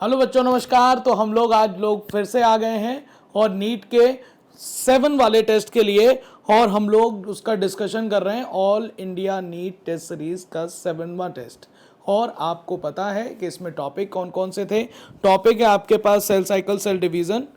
Hello बच्चों, नमस्कार। तो हम लोग आज फिर से आ गए हैं और नीट के 7 वाले टेस्ट के लिए, और हम लोग उसका डिस्कशन कर रहे हैं। All India NEET test series का 7वां टेस्ट। और आपको पता है कि इसमें टॉपिक कौन कौन से थे। टॉपिक है आपके पास cell cycle, cell division,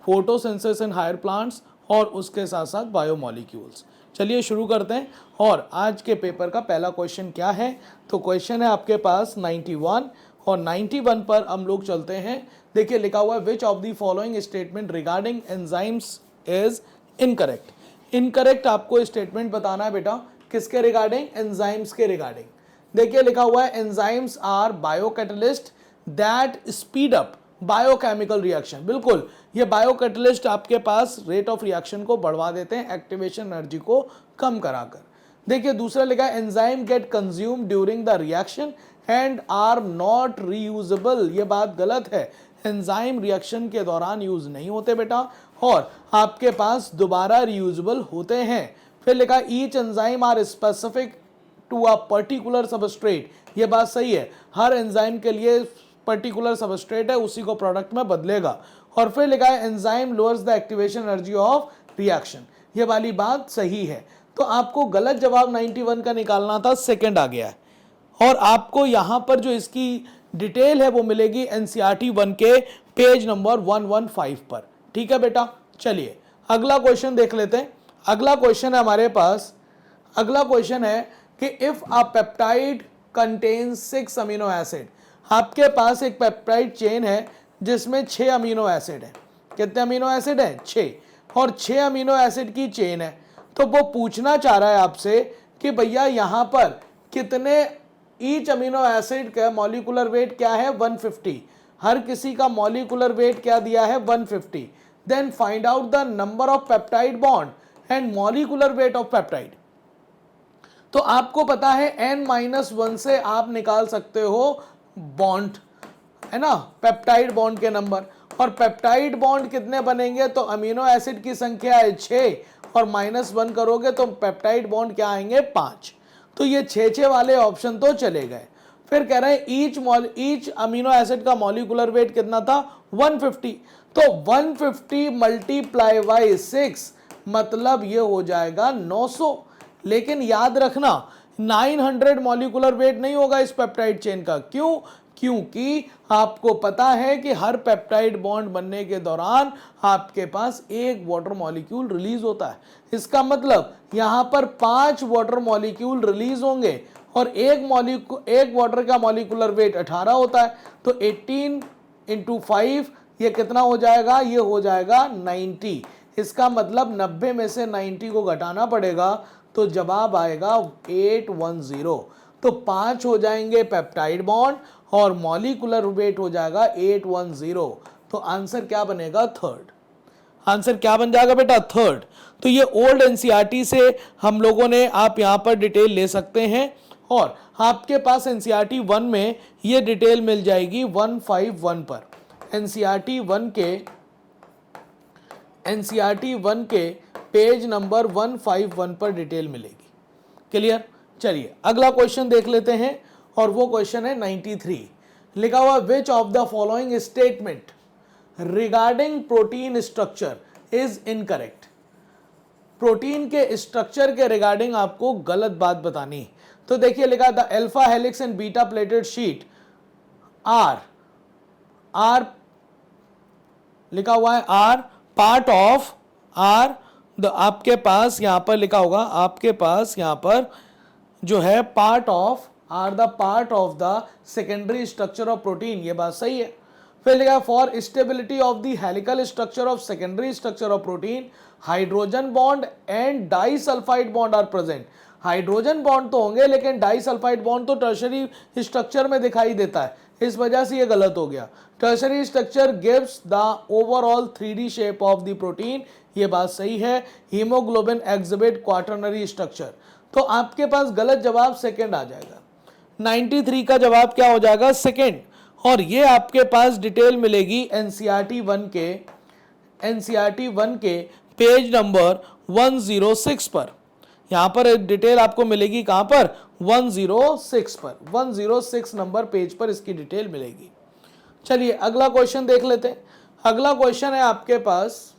photosynthesis in higher plants और उसके साथ साथ बायोमोलिक्यूल्स। चलिए शुरू करते हैं। और आज के पेपर का पहला क्वेश्चन क्या है, तो क्वेश्चन है आपके पास 91, और 91 पर हम लोग चलते हैं। देखिए लिखा हुआ है, which of the following statement regarding enzymes is incorrect. Incorrect आपको स्टेटमेंट बताना है बेटा, किसके रिगार्डिंग? एंजाइम्स के रिगार्डिंग। देखिए लिखा हुआ है, enzymes are biocatalyst that speed up biochemical reaction. बिल्कुल, ये बायोकैटलिस्ट आपके पास रेट ऑफ रिएक्शन को बढ़वा देते हैं, एक्टिवेशन एनर्जी को कम कराकर। देखिए दूसरा लिखा है, enzyme get consume during the reaction and are not reusable. ये बात गलत है, एंजाइम रिएक्शन के दौरान यूज नहीं होते बेटा, और आपके पास दोबारा रीयूजेबल होते हैं। फिर लिखा, each enzyme are specific to a particular substrate. ये बात सही है, हर एंजाइम के लिए पर्टिकुलर सबस्ट्रेट है, उसी को प्रोडक्ट में बदलेगा। और फिर लिखा है, enzyme lowers the activation energy of reaction. ये वाली बात सही है। तो आपको गलत जवाब 91 का निकालना था, सेकंड आ गया है। और आपको यहां पर जो इसकी डिटेल है वो मिलेगी एनसीईआरटी 1 के पेज नंबर 115 पर। ठीक है बेटा, चलिए अगला क्वेश्चन देख लेते हैं। अगला क्वेश्चन है हमारे पास, अगला क्वेश्चन है कि if a peptide contains 6 amino acid. आपके पास एक पेप्टाइड चेन है जिसमें 6 अमीनो एसिड है। कितने अमीनो एसिड है? 6। और 6 अमीनो एसिड की चेन है। तो वो पूछना चाह रहा है आपसे कि भैया यहां पर कितने, ईच अमीनो एसिड का मॉलिक्यूलर वेट क्या है? 150। हर किसी का मॉलिक्यूलर वेट क्या दिया है? 150। Then find out the number of peptide bond and molecular weight of peptide. तो आपको पता है n-1 से आप निकाल सकते हो बॉन्ड, है ना, पेप्टाइड बॉन्ड के नंबर। और पेप्टाइड बॉन्ड कितने बनेंगे? तो अमीनो एसिड की संख्या है 6, और -1 करोगे तो पेप्टाइड बॉन्ड क्या आएंगे? 5। तो ये 6 वाले ऑप्शन तो चले गए। फिर कह रहे हैं ईच अमीनो एसिड का मॉलिक्यूलर वेट कितना था? 150। तो 150 मल्टीप्लाई बाई 6 मतलब ये हो जाएगा 900। लेकिन याद रखना 900 मॉलिक्यूलर वेट नहीं होगा इस पेप्टाइड चेन का। क्यों? क्योंकि आपको पता है कि हर पेप्टाइड बॉन्ड बनने के दौरान आपके पास एक वाटर मॉलिक्यूल रिलीज होता है। इसका मतलब यहां पर 5 वाटर मॉलिक्यूल रिलीज होंगे, और एक वाटर का मॉलिक्यूलर वेट 18 होता है। तो 18 × 5 ये कितना हो जाएगा? ये हो जाएगा 90। इसका मतलब 90 में से 90 को घटाना पड़ेगा, तो जवाब आएगा 810। तो 5 हो जाएंगे पेप्टाइड बॉन्ड और मॉलिक्यूलर वेट हो जाएगा 810। तो आंसर क्या बनेगा? थर्ड। आंसर क्या बन जाएगा बेटा? थर्ड। तो ये ओल्ड एनसीईआरटी से हम लोगों ने, आप यहां पर डिटेल ले सकते हैं, और आपके पास एनसीईआरटी 1 में ये डिटेल मिल जाएगी 151 पर। एनसीईआरटी 1 के पेज नंबर 151 पर डिटेल मिलेगी। क्लियर? चलिए अगला क्वेश्चन देख लेते हैं, और वो क्वेश्चन है 93। लिखा हुआ, which of the following statement regarding protein structure is incorrect. Protein के स्ट्रक्चर के रिगार्डिंग आपको गलत बात बतानी। तो देखिए लिखा, the alpha helix and beta pleated sheet are लिखा हुआ है आर पार्ट ऑफ आपके पास यहां पर लिखा होगा, आपके पास यहां पर जो है part of the secondary structure of protein. ये बात सही है। फिर लिखा, for stability of the helical structure of secondary structure of protein hydrogen bond and disulphide bond are present. Hydrogen bond तो होंगे, लेकिन डाइसल्फाइड बॉन्ड तो टर्शरी स्ट्रक्चर में दिखाई देता है, इस वजह से ये गलत हो गया। Tertiary structure gives the overall 3D shape of the protein. ये बात सही है। Haemoglobin exhibit quaternary structure. तो आपके पास गलत जवाब सेकंड आ जाएगा। 93 का जवाब क्या हो जाएगा? सेकंड। और ये आपके पास डिटेल मिलेगी एनसीईआरटी 1 के पेज नंबर 106 पर। यहां पर डिटेल आपको मिलेगी कहां पर? 106 पर। 106 नंबर पेज पर इसकी डिटेल मिलेगी। चलिए अगला क्वेश्चन देख लेते हैं। अगला क्वेश्चन है आपके पास,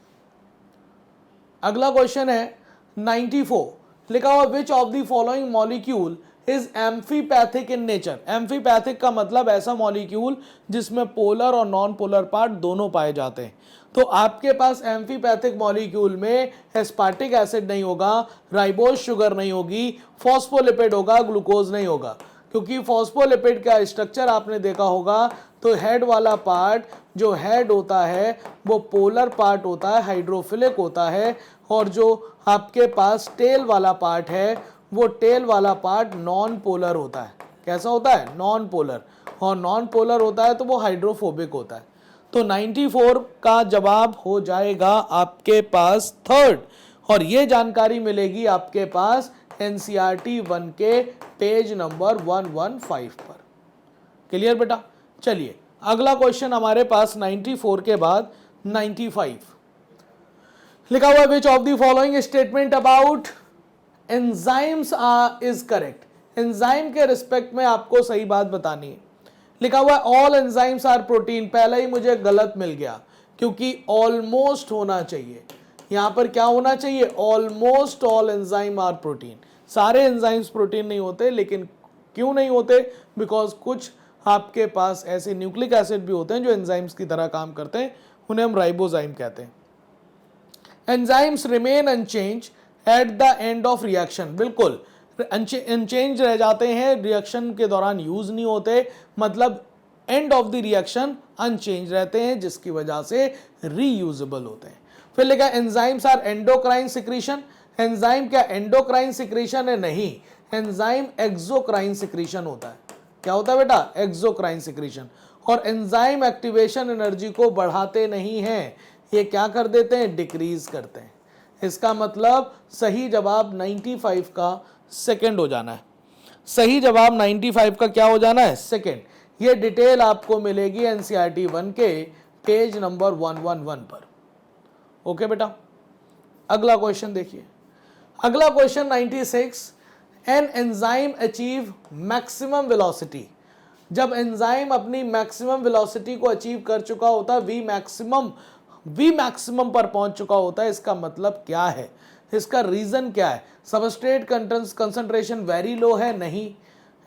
अगला क्वेश्चन है 94, लिखा हुआ which of the following molecule is amphipathic in nature. Amphipathic का मतलब ऐसा मॉलिक्यूल जिसमें पोलर और नॉन पोलर पार्ट दोनों पाए जाते हैं। तो आपके पास एम्फीपैथिक मॉलिक्यूल में एस्पार्टिक एसिड नहीं होगा, राइबोज शुगर नहीं होगी, फॉस्फोलिपिड होगा, ग्लूकोज नहीं होगा। क्योंकि फॉस्फोलिपिड का स्ट्रक्चर आपने देखा होगा, तो हेड वाला पार्ट जो हेड होता है वो पोलर पार्ट होता है, हाइड्रोफिलिक होता है, और जो आपके पास टेल वाला पार्ट है वो टेल वाला पार्ट नॉन पोलर होता है। कैसा होता है? Non polar. और नॉन पोलर होता है तो वो हाइड्रोफोबिक होता है। तो 94 का जवाब हो जाएगा आपके पास थर्ड, और ये जानकारी मिलेगी आपके पास एनसीईआरटी 1 के पेज नंबर 115 पर। क्लियर बेटा? चलिए अगला क्वेश्चन हमारे पास 94 के बाद 95, लिखा हुआ which of the following statement about enzymes is correct. Enzyme के रिस्पेक्ट में आपको सही बात बतानी है। लिखा हुआ ऑल एंजाइम्स आर प्रोटीन, पहला ही मुझे गलत मिल गया क्योंकि ऑलमोस्ट होना चाहिए। यहां पर क्या होना चाहिए? Almost all enzyme are protein. सारे एंजाइम्स प्रोटीन नहीं होते, लेकिन क्यों नहीं होते? बिकॉज कुछ आपके पास ऐसे न्यूक्लिक एसिड भी होते हैं जो एंजाइम्स की तरह काम करते हैं, उन्हें हम राइबोजाइम कहते हैं। Enzymes remain unchanged at the end of reaction, बिल्कुल अनचेंज रह जाते हैं, रिएक्शन के दौरान यूज नहीं होते, मतलब end of the reaction unchanged रहते हैं, जिसकी वजह से रीयूजेबल होते हैं। फिर लिखा enzymes are endocrine secretion. Enzyme क्या एंडोक्राइन सिक्रीशन है? नहीं, एंजाइम एक्सोक्राइन सिक्रीशन होता है। क्या होता है बेटा? Exocrine secretion. और एंजाइम एक्टिवेशन एनर्जी को बढ़ाते नहीं हैं, ये क्या कर देते हैं? डिक्रीज करते हैं। इसका मतलब सही जवाब 95 का सेकंड हो जाना है। सही जवाब 95 का क्या हो जाना है? सेकंड। ये डिटेल आपको मिलेगी एनसीईआरटी 1 के पेज नंबर 111 पर। ओके बेटा? अगला क्वेश्चन देखिए। अगला question 96, an enzyme achieve maximum velocity. जब एंजाइम अपनी मैक्सिमम वेलोसिटी को अचीव कर चुका होता है, वी मैक्सिमम पर पहुंच चुका होता है, इसका मतलब क्या है? इसका रीजन क्या है? सबस्ट्रेट कंसंट्रेशन वेरी लो है? नहीं।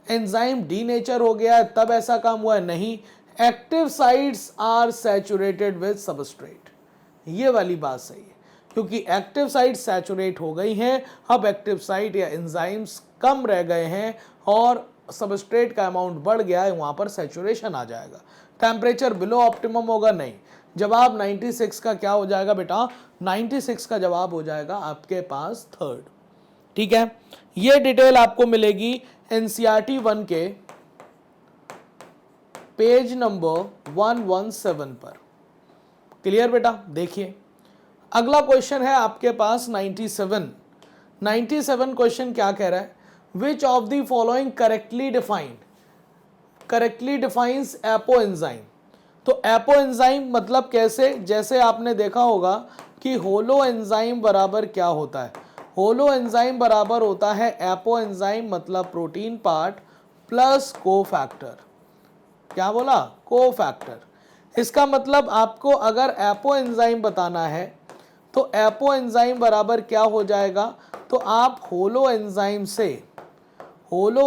एंजाइम डीनेचर हो गया है तब ऐसा काम हुआ है? नहीं। Active sites are saturated with substrate, ये वाली बात सही है, क्योंकि एक्टिव साइट सैचुरेट हो गई हैं, अब एक्टिव साइट या एंजाइम्स कम रह गए हैं और सबस्ट्रेट का अमाउंट बढ़ गया है, वहां पर सैचुरेशन आ जाएगा। टेम्परेचर बिलो ऑप्टिमम होगा? नहीं। जवाब 96 का क्या हो जाएगा बेटा? 96 का जवाब हो जाएगा आपके पास थर्ड। ठीक है, ये डिटेल आपको मिलेगी एनसीईआरटी 1 के पेज नंबर 117 पर। क्लियर बेटा? देखिए अगला क्वेश्चन है आपके पास 97। 97 क्वेश्चन क्या कह रहा है? Which of the following correctly defines apo enzyme. तो एपो एंजाइम मतलब कैसे? जैसे आपने देखा होगा कि होलो एंजाइम बराबर क्या होता है? होलो एंजाइम बराबर होता है एपो एंजाइम मतलब प्रोटीन पार्ट प्लस कोफैक्टर। क्या बोला? कोफैक्टर। इसका मतलब आपको अगर एपो एंजाइम बताना है तो एपो एंजाइम बराबर क्या हो जाएगा? तो आप होलो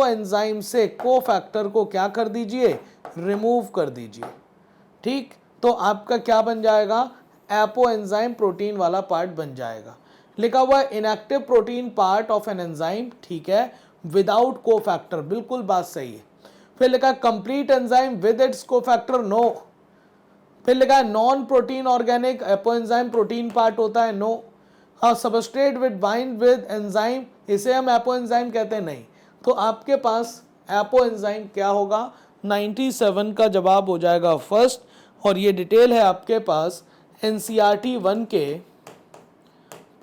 एंजाइम से कोफैक्टर को क्या कर दीजिए? रिमूव कर दीजिए। ठीक, तो आपका क्या बन जाएगा? एपो एंजाइम प्रोटीन वाला पार्ट बन जाएगा। लिखा हुआ है inactive protein part of an enzyme, ठीक है, विदाउट कोफैक्टर, बिल्कुल बात सही है। फिर लिखा complete enzyme with its cofactor, no. फिर लिखा है non protein organic apo enzyme protein part होता है, नो। हाँ, substrate with bind with enzyme, इसे हम एपो एंजाइम कहते हैं, नहीं। तो आपके पास एपो एंजाइम क्या होगा? 97 का जवाब हो जाएगा फर्स्ट, और ये डिटेल है आपके पास एनसीईआरटी 1 के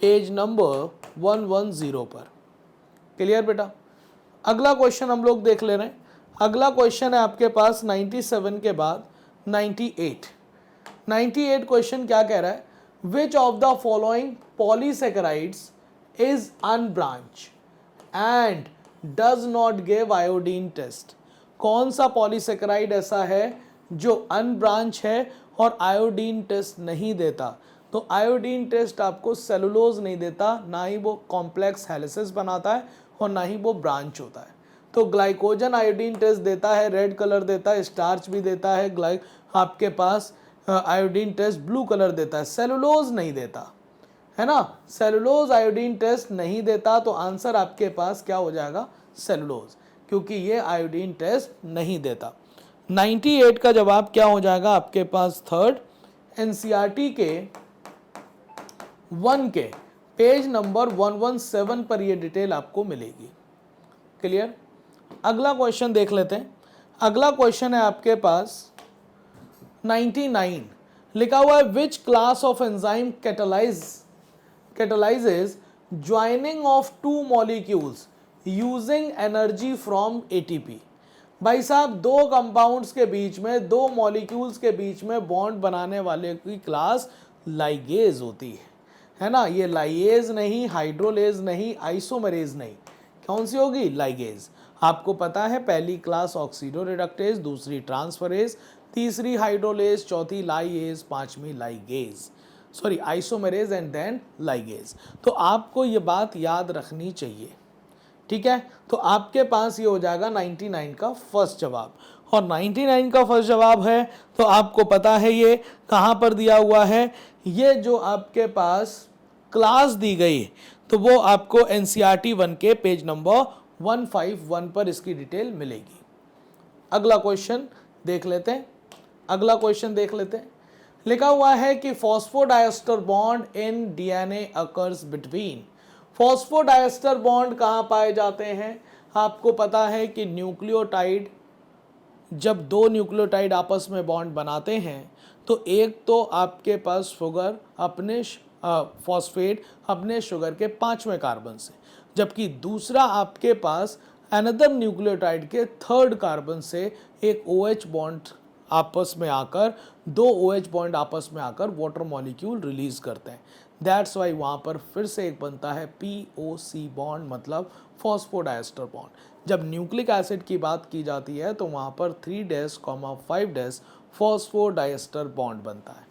पेज नंबर 110 पर। क्लियर बेटा? अगला क्वेश्चन हम लोग देख ले रहे हैं। अगला क्वेश्चन है आपके पास 97 के बाद 98। 98 क्वेश्चन क्या कह रहा है? Which of the following polysaccharides is unbranched and does not give iodine test. कौन सा पॉलीसेकेराइड ऐसा है जो अनब्रांच है और आयोडीन टेस्ट नहीं देता। तो आयोडीन टेस्ट आपको सेलुलोज नहीं देता, ना ही वो कॉम्प्लेक्स हेलिसेस बनाता है और ना ही वो ब्रांच होता है। तो ग्लाइकोजन आयोडीन टेस्ट देता है, रेड कलर देता है, स्टार्च भी देता है, आपके पास आयोडीन टेस्ट ब्लू कलर देता है, सेलुलोज नहीं देता, है ना। सेलुलोज आयोडीन टेस्ट नहीं देता, तो आंसर आपके पास क्या हो जाएगा, सेलुलोज, क्योंकि ये आयोडीन टेस्ट नहीं देता। 98 का जवाब क्या हो जाएगा आपके पास, थर्ड। एनसीईआरटी के 1 के पेज नंबर 117 पर ये डिटेल आपको मिलेगी। क्लियर। अगला क्वेश्चन देख लेते हैं। अगला क्वेश्चन है आपके पास 99, लिखा हुआ है which class of enzyme catalyzes joining of two molecules using energy from ATP। भाई साहब, दो कंपाउंड्स के बीच में, दो मॉलिक्यूल्स के बीच में बॉन्ड बनाने वाले की क्लास लाइगेज होती है ना। ये लाइगेज नहीं, हाइड्रोलेज नहीं, आइसोमरेज नहीं, कौन सी होगी, लाइगेज। आपको पता है पहली क्लास ऑक्सीडो रिडक्टेज, दूसरी ट्रांसफरेज, तीसरी हाइड्रोलेज, चौथी लाइगेज, पांचवी ligase, sorry isomerase and then ligase. तो आपको ये बात याद रखनी चाहिए, ठीक है। तो आपके पास ये हो जाएगा 99 का फर्स्ट जवाब। और 99 का फर्स्ट जवाब है, तो आपको पता है ये कहाँ पर दिया हुआ है, ये जो आपके पास क्लास दी गई तो वो आपको एनसीईआरटी 1 के पेज नंबर 151 पर इसकी डिटेल मिलेगी। अगला क्वेश्चन देख लेते हैं। अगला क्वेश्चन देख लेते हैं। लिखा हुआ है कि phosphodiester bond in DNA occurs between. Phosphodiester bond कहाँ पाए जाते हैं, आपको पता है कि न्यूक्लियोटाइड, जब दो न्यूक्लियोटाइड आपस में बॉन्ड बनाते हैं तो एक तो आपके पास शुगर अपने फॉस्फेट अपने शुगर के 5वें कार्बन से, जबकि दूसरा आपके पास अनदर न्यूक्लियोटाइड के 3rd कार्बन से एक OH बॉन्ड आपस में आकर, दो OH बॉन्ड आपस में आकर वाटर मॉलिक्यूल रिलीज करते हैं। दैट्स वाई वहाँ पर फिर से एक बनता है POC बॉन्ड, मतलब फॉस्फोडाइस्टर बॉन्ड। जब न्यूक्लिक एसिड की बात की जाती है तो वहाँ पर 3-5 फॉस्फोडाइस्टर बॉन्ड बनता है।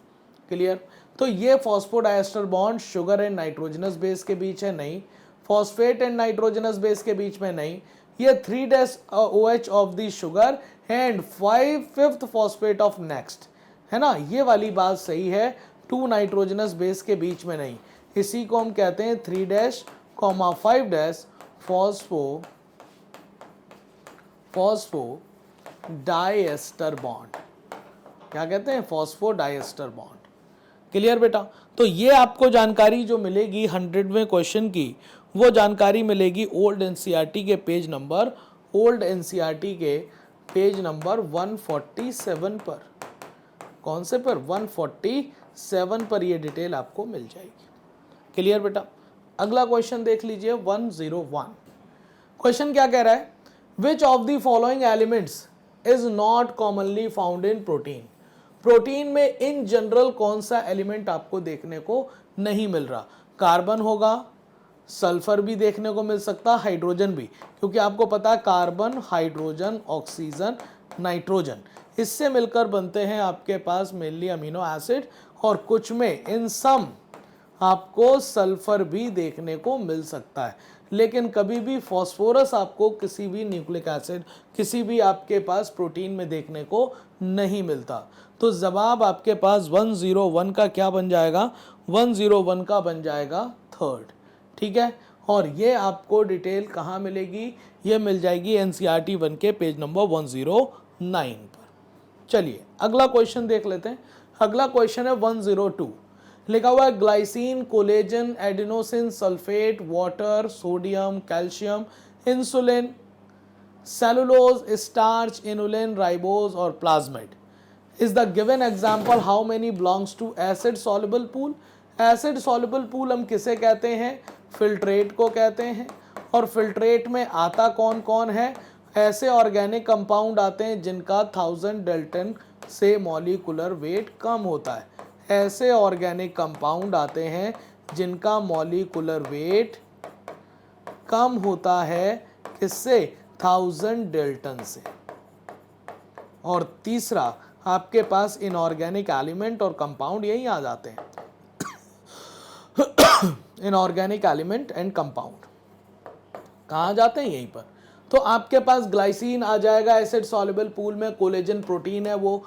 क्लियर। तो ये phosphodiester bond sugar and nitrogenous base के बीच है, नहीं। फॉस्फेट एंड नाइट्रोजनस बेस के बीच में नहीं। ये 3-OH of the sugar and 5th phosphate of next, है ना, ये वाली बात सही है। 2 नाइट्रोजनस बेस के बीच में नहीं। इसी को हम कहते हैं 3-5 फॉस्फोडाइएस्टर बॉन्ड। क्या कहते हैं, फॉस्फोडाइएस्टर बॉन्ड। क्लियर बेटा। तो ये आपको जानकारी जो मिलेगी 100वें क्वेश्चन की, वो जानकारी मिलेगी ओल्ड एनसीईआरटी के पेज नंबर 147 पर। कौन से पर, 147 पर ये डिटेल आपको मिल जाएगी। क्लियर बेटा। अगला क्वेश्चन देख लीजिए 101। क्वेश्चन क्या कह रहा है, which of the following elements is not commonly found in protein. Protein में इन जनरल कौन सा एलिमेंट आपको देखने को नहीं मिल रहा। कार्बन होगा, सल्फर भी देखने को मिल सकता, हाइड्रोजन भी, क्योंकि आपको पता है कार्बन, हाइड्रोजन, ऑक्सीजन, नाइट्रोजन, इससे मिलकर बनते हैं आपके पास मेनली अमीनो एसिड, और कुछ में इन सम आपको सल्फर भी देखने को मिल सकता है। लेकिन कभी भी फॉस्फोरस आपको किसी भी न्यूक्लिक एसिड, किसी भी आपके पास प्रोटीन में देखने को नहीं मिलता। तो जवाब आपके पास 101 का क्या बन जाएगा, 101 का बन जाएगा 3rd, ठीक है। और ये आपको डिटेल कहाँ मिलेगी, ये मिल जाएगी एनसीईआरटी 1 के पेज नंबर 109 पर। चलिए अगला क्वेश्चन देख लेते हैं। अगला क्वेश्चन है 102। लिखा हुआ है glycine, collagen, adenosine sulphate, water, sodium, calcium, insulin, cellulose, starch, inulin, ribose और plasmid is the given example how many belongs to acid soluble pool. Acid soluble pool हम किसे कहते हैं, फिल्ट्रेट को कहते हैं। और फिल्ट्रेट में आता कौन कौन है, ऐसे ऑर्गेनिक कंपाउंड आते हैं जिनका 1000 डाल्टन से मॉलिक्यूलर वेट कम होता है। ऐसे ऑर्गेनिक कंपाउंड आते हैं जिनका मॉलिक्यूलर वेट कम होता है, किससे, 1000 डाल्टन से। और तीसरा आपके पास इनऑर्गेनिक एलिमेंट और कंपाउंड यही आ जाते हैं। इनऑर्गेनिक एलिमेंट एंड कंपाउंड कहाँ जाते हैं, यहीं पर। तो आपके पास ग्लाइसिन आ जाएगा एसिड सॉल्युबल पूल में, कोलेजन प्रोटीन है वो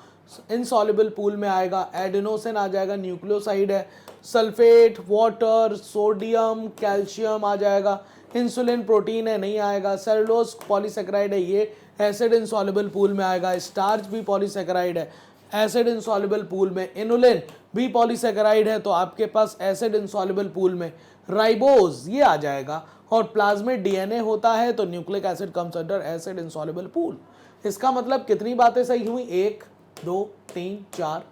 इनसॉल्युबल पूल में आएगा, एडेनोसिन आ जाएगा न्यूक्लियोसाइड है, सल्फेट, वाटर, सोडियम, कैल्शियम आ जाएगा, इंसुलिन प्रोटीन है नहीं आएगा, सेलुलोज पॉलीसेकेराइड है ये एसिड इनसॉल्युबल पूल में आएगा, स्टार्च भी पॉलीसेकेराइड है एसिड इनसॉल्युबल पूल में, इनुलिन भी पॉलीसेकेराइड है तो आपके पास एसिड इनसॉल्युबल पूल में, राइबोज ये आ जाएगा, और प्लाज्मिड डीएनए होता है तो nucleic acid comes under acid insoluble pool. इसका मतलब कितनी बातें सही हुई, 1 2 3 4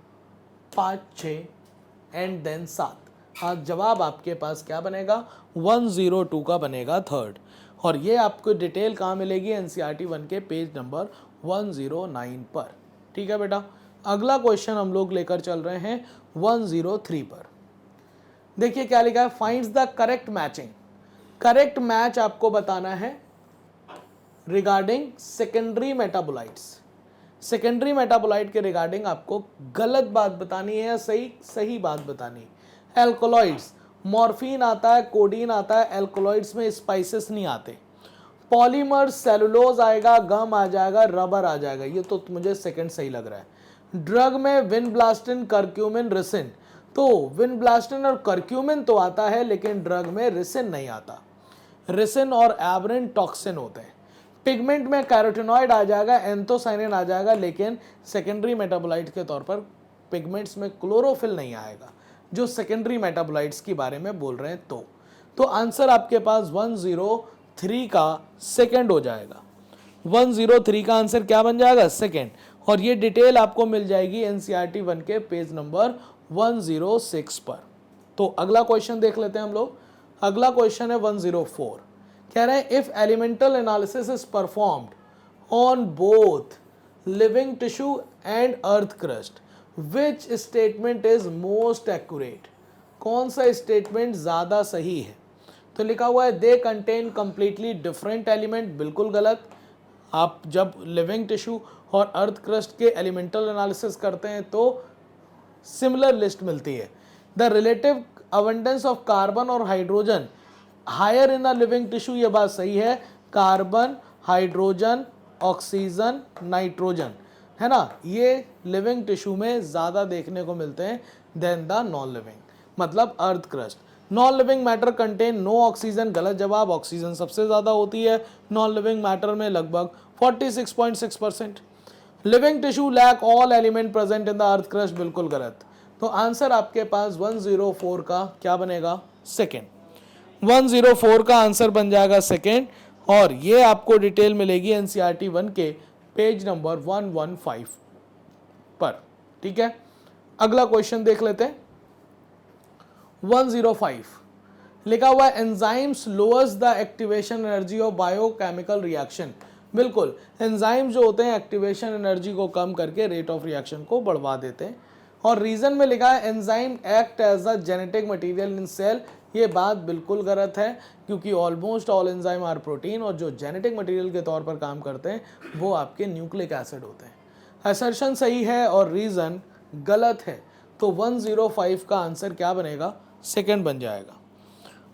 5 6 एंड देन 7। हाँ, जवाब आपके पास क्या बनेगा, 102 का बनेगा थर्ड। और ये आपको डिटेल कहाँ मिलेगी, एनसीईआरटी 1 के पेज नंबर 109 पर। ठीक है बेटा, अगला क्वेश्चन हम लोग लेकर चल रहे हैं 103 पर। देखिए क्या लिखा है, finds the correct matching. Correct match आपको बताना है regarding secondary metabolites. Secondary metabolite के रिगार्डिंग आपको गलत बात बतानी है या सही बात बतानी है। एल्कोलॉइड्स, मॉर्फिन आता है, कोडीन आता है, एल्कोलॉइड्स में स्पाइसेस नहीं आते। पॉलीमर, सेलुलोज आएगा, गम आ जाएगा, रबर आ जाएगा, ये तो मुझे सेकंड सही लग रहा है। ड्रग में विनब्लास्टिन, करक्यूमिन, रिसिन, तो विनब्लास्टिन और करक्यूमिन तो आता है लेकिन ड्रग में रिसिन नहीं आता। रिसिन और एब्रिन टॉक्सिन होते हैं। पिगमेंट में कैरोटिनॉइड आ जाएगा, एंथोसाइनिन आ जाएगा, लेकिन सेकेंडरी मेटाबोलाइट के तौर पर पिगमेंट्स में क्लोरोफिल नहीं आएगा, जो सेकेंडरी मेटाबोलाइट्स के बारे में बोल रहे हैं। तो आंसर आपके पास 103 का सेकंड हो जाएगा। 103 का आंसर क्या बन जाएगा, सेकंड। और ये डिटेल आपको मिल जाएगी एनसीईआरटी 1 के पेज नंबर 106 पर। तो अगला क्वेश्चन देख लेते हैं हम लोग। अगला क्वेश्चन है 104। कह रहे हैं if elemental analysis is performed on both living tissue and earth crust, which statement is most accurate. कौन सा स्टेटमेंट ज्यादा सही है। तो लिखा हुआ है they contain completely different element, बिल्कुल गलत। आप जब लिविंग टिश्यू और अर्थ क्रस्ट के एलिमेंटल एनालिसिस करते हैं तो सिमिलर लिस्ट मिलती है। The relative abundance of carbon और hydrogen higher in the living tissue, ये बात सही है। कार्बन, हाइड्रोजन, ऑक्सीजन, नाइट्रोजन, है ना, ये लिविंग टिश्यू में ज़्यादा देखने को मिलते हैं देन द नॉन लिविंग, मतलब earth crust. Non living matter contain no oxygen, गलत जवाब। ऑक्सीजन सबसे ज़्यादा होती है नॉन लिविंग मैटर में, लगभग 46.6%। Living tissue lack all element present in the earth crust, बिल्कुल गलत। तो आंसर आपके पास 104 का क्या बनेगा, सेकेंड। 104 का आंसर बन जाएगा सेकेंड। और ये आपको डिटेल मिलेगी एनसीईआरटी 1 के पेज नंबर 115 पर। ठीक है, अगला क्वेश्चन देख लेते हैं। 105 लिखा हुआ है enzymes lowers the activation energy of biochemical reaction. बिल्कुल, एंजाइम जो होते हैं एक्टिवेशन एनर्जी को कम करके रेट ऑफ रिएक्शन को बढ़वा देते हैं। और रीजन में लिखा है enzyme act as a genetic material in cell, ये बात बिल्कुल गलत है क्योंकि almost all enzyme are protein, और जो जेनेटिक मटेरियल के तौर पर काम करते हैं वो आपके न्यूक्लिक एसिड होते हैं। असर्शन सही है और रीजन गलत है, तो 105 का आंसर क्या बनेगा, सेकंड बन जाएगा।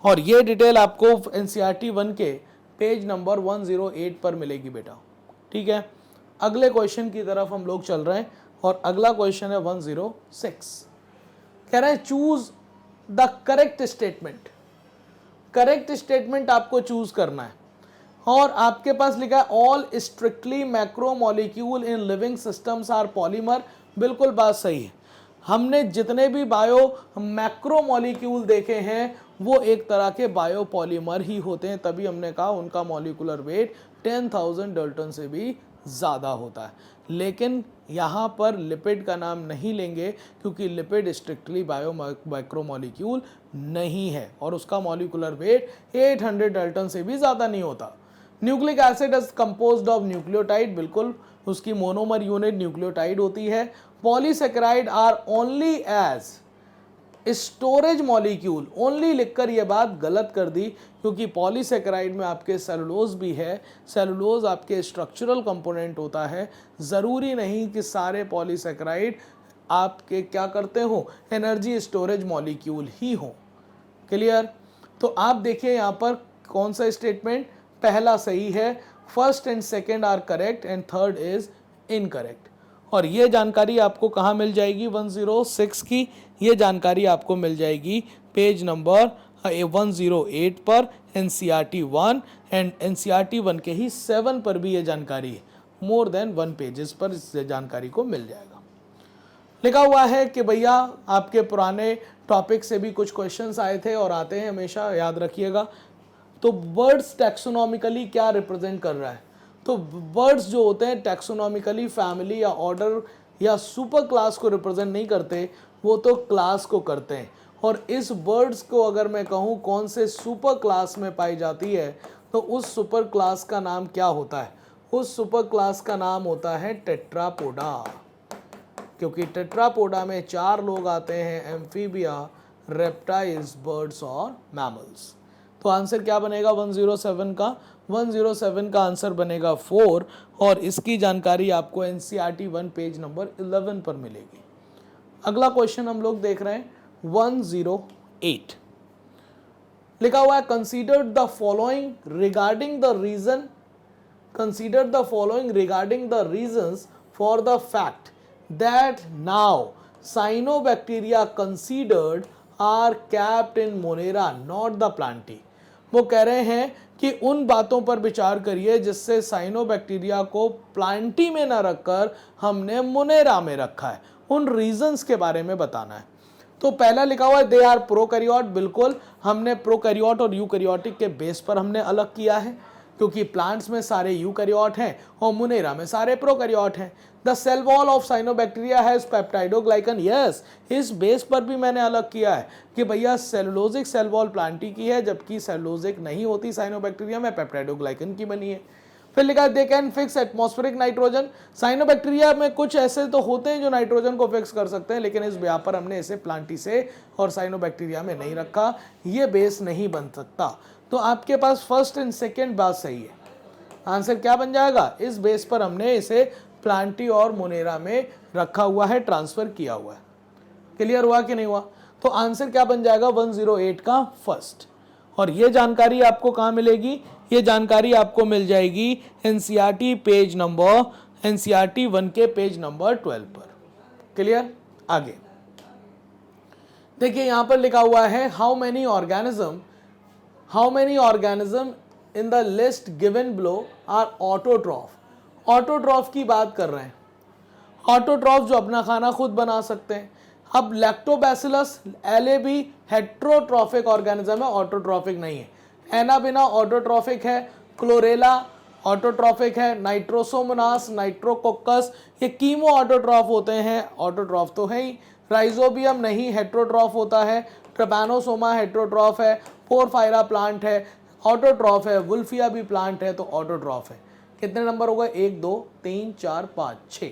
और ये डिटेल आपको एनसीईआरटी 1 के पेज नंबर 108 पर मिलेगी बेटा। ठीक है, अगले क्वेश्चन की तरफ हम लोग चल रहे हैं और अगला क्वेश्चन है 106। कह रहे हैं choose the correct statement. Correct statement आपको चूज करना है और आपके पास लिखा है all strictly macromolecule in living systems are polymer, बिल्कुल बात सही है। हमने जितने भी बायो मैक्रोमोलिक्यूल देखे हैं वो एक तरह के बायोपॉलीमर ही होते हैं, तभी हमने कहा उनका मॉलिक्यूलर वेट 10,000 डाल्टन से भी ज़्यादा होता है। लेकिन यहाँ पर लिपिड का नाम नहीं लेंगे क्योंकि लिपिड स्ट्रिक्टली बायो मैक्रोमोलिक्यूल नहीं है और उसका मॉलिक्यूलर वेट 800 डाल्टन से भी ज़्यादा नहीं होता। Nucleic acid is composed of nucleotide, बिल्कुल उसकी मोनोमर यूनिट न्यूक्लियोटाइड होती है। Polysaccharide are only as storage molecule only लिखकर ये बात गलत कर दी, क्योंकि पॉलीसेकेराइड में आपके सेलुलोज भी है। सेलुलोज आपके स्ट्रक्चरल कंपोनेंट होता है। ज़रूरी नहीं कि सारे पॉलीसेकेराइड आपके क्या करते हो, एनर्जी स्टोरेज मॉलिक्यूल ही हो। क्लियर? तो आप देखिए यहाँ पर कौन सा स्टेटमेंट पहला सही है, first and second are correct and third is incorrect. और ये जानकारी आपको कहाँ मिल जाएगी, 106 की ये जानकारी आपको मिल जाएगी पेज नंबर 108 पर, NCERT 1 एंड NCERT 1 के ही 7 पर भी ये जानकारी है। मोर देन 1 पेजेस पर इस जानकारी को मिल जाएगा। लिखा हुआ है कि भैया आपके पुराने टॉपिक से भी कुछ क्वेश्चंस आए थे और आते हैं हमेशा, याद रखिएगा। तो बर्ड्स टैक्सोनॉमिकली क्या रिप्रेजेंट कर रहा है? तो बर्ड्स जो होते हैं टैक्सोनॉमिकली फैमिली या ऑर्डर या सुपर क्लास को रिप्रेजेंट नहीं करते, वो तो क्लास को करते हैं। और इस बर्ड्स को अगर मैं कहूँ कौन से सुपर क्लास में पाई जाती है, तो उस सुपर क्लास का नाम क्या होता है? उस सुपर क्लास का नाम होता है टेट्रापोडा, क्योंकि टेट्रापोडा में 4 लोग आते हैं, एम्फीबिया, रेप्टाइल्स, बर्ड्स और मैमल्स। तो आंसर क्या बनेगा 107 का? 107 का आंसर बनेगा 4, और इसकी जानकारी आपको NCERT 1 पेज नंबर 11 पर मिलेगी। अगला क्वेश्चन हम लोग देख रहे हैं 108। लिखा हुआ है consider the following regarding the reason, consider the following regarding the reasons for the fact that now cyanobacteria considered are kept in Monera not the Plantae. वो कह रहे हैं कि उन बातों पर विचार करिए जिससे साइनोबैक्टीरिया को प्लांटी में ना रखकर हमने मोनेरा में रखा है, उन रीजंस के बारे में बताना है। तो पहला लिखा हुआ है दे आर प्रोकैरियोट, बिल्कुल हमने प्रोकैरियोट और यूकैरियोटिक के बेस पर हमने अलग किया है, क्योंकि प्लांट्स में सारे यूकैरियोट हैं और मोनेरा में सारे प्रोकैरियोट हैं। The cell wall of cyanobacteria has peptidoglycan, yes इस बेस पर भी मैंने अलग किया है कि भैया सेलुलोजिक सेल वॉल प्लांटी की है, जबकि सेलुलोजिक नहीं होती साइनोबैक्टीरिया में, पेप्टाइडोग्लाइकन की बनी है। फिर लिखा है they can fix atmospheric nitrogen, cyanobacteria में कुछ ऐसे तो होते हैं जो नाइट्रोजन को फिक्स कर सकते हैं, लेकिन इस ब्याह पर हमने इसे प्लांटी से और साइनोबैक्टीरिया में नहीं रखा, ये बेस नहीं बन सकता। तो आपके पास फर्स्ट एंड सेकेंड बात सही है। आंसर क्या बन जाएगा? इस बेस पर हमने इसे प्लांटी और मोनेरा में रखा हुआ है, ट्रांसफर किया हुआ है। क्लियर हुआ कि नहीं हुआ? तो आंसर क्या बन जाएगा 108 का फर्स्ट। और ये जानकारी आपको कहाँ मिलेगी? ये जानकारी आपको मिल जाएगी NCERT पेज नंबर NCERT 1 के पेज नंबर 12 पर। क्लियर? आगे देखिए यहां पर लिखा हुआ है how many organism in the list given below are autotroph. Autotroph की बात कर रहे हैं। ऑटोट्रॉफ जो अपना खाना खुद बना सकते हैं। अब लैक्टोबैसिलस एलेबी हेट्रोट्रॉफिक ऑर्गेनिज्म है, ऑटोट्रॉफिक नहीं है। एनाबिना ऑटोट्रॉफिक है, क्लोरेला ऑटोट्रॉफिक है, नाइट्रोसोमोनास, नाइट्रोकोकस ये कीमो ऑटोट्रॉफ होते हैं, ऑटोट्रॉफ तो है ही। राइजोबियम नहीं, हेट्रोट्रॉफ होता है। ट्रैपैनोसोमा हेट्रोट्रॉफ है। पोरफायरा प्लांट है, ऑटोट्रॉफ है। वुल्फिया भी प्लांट है तो ऑटोट्रॉफ है। कितने नंबर होगा? 1 2 3 4 5 6,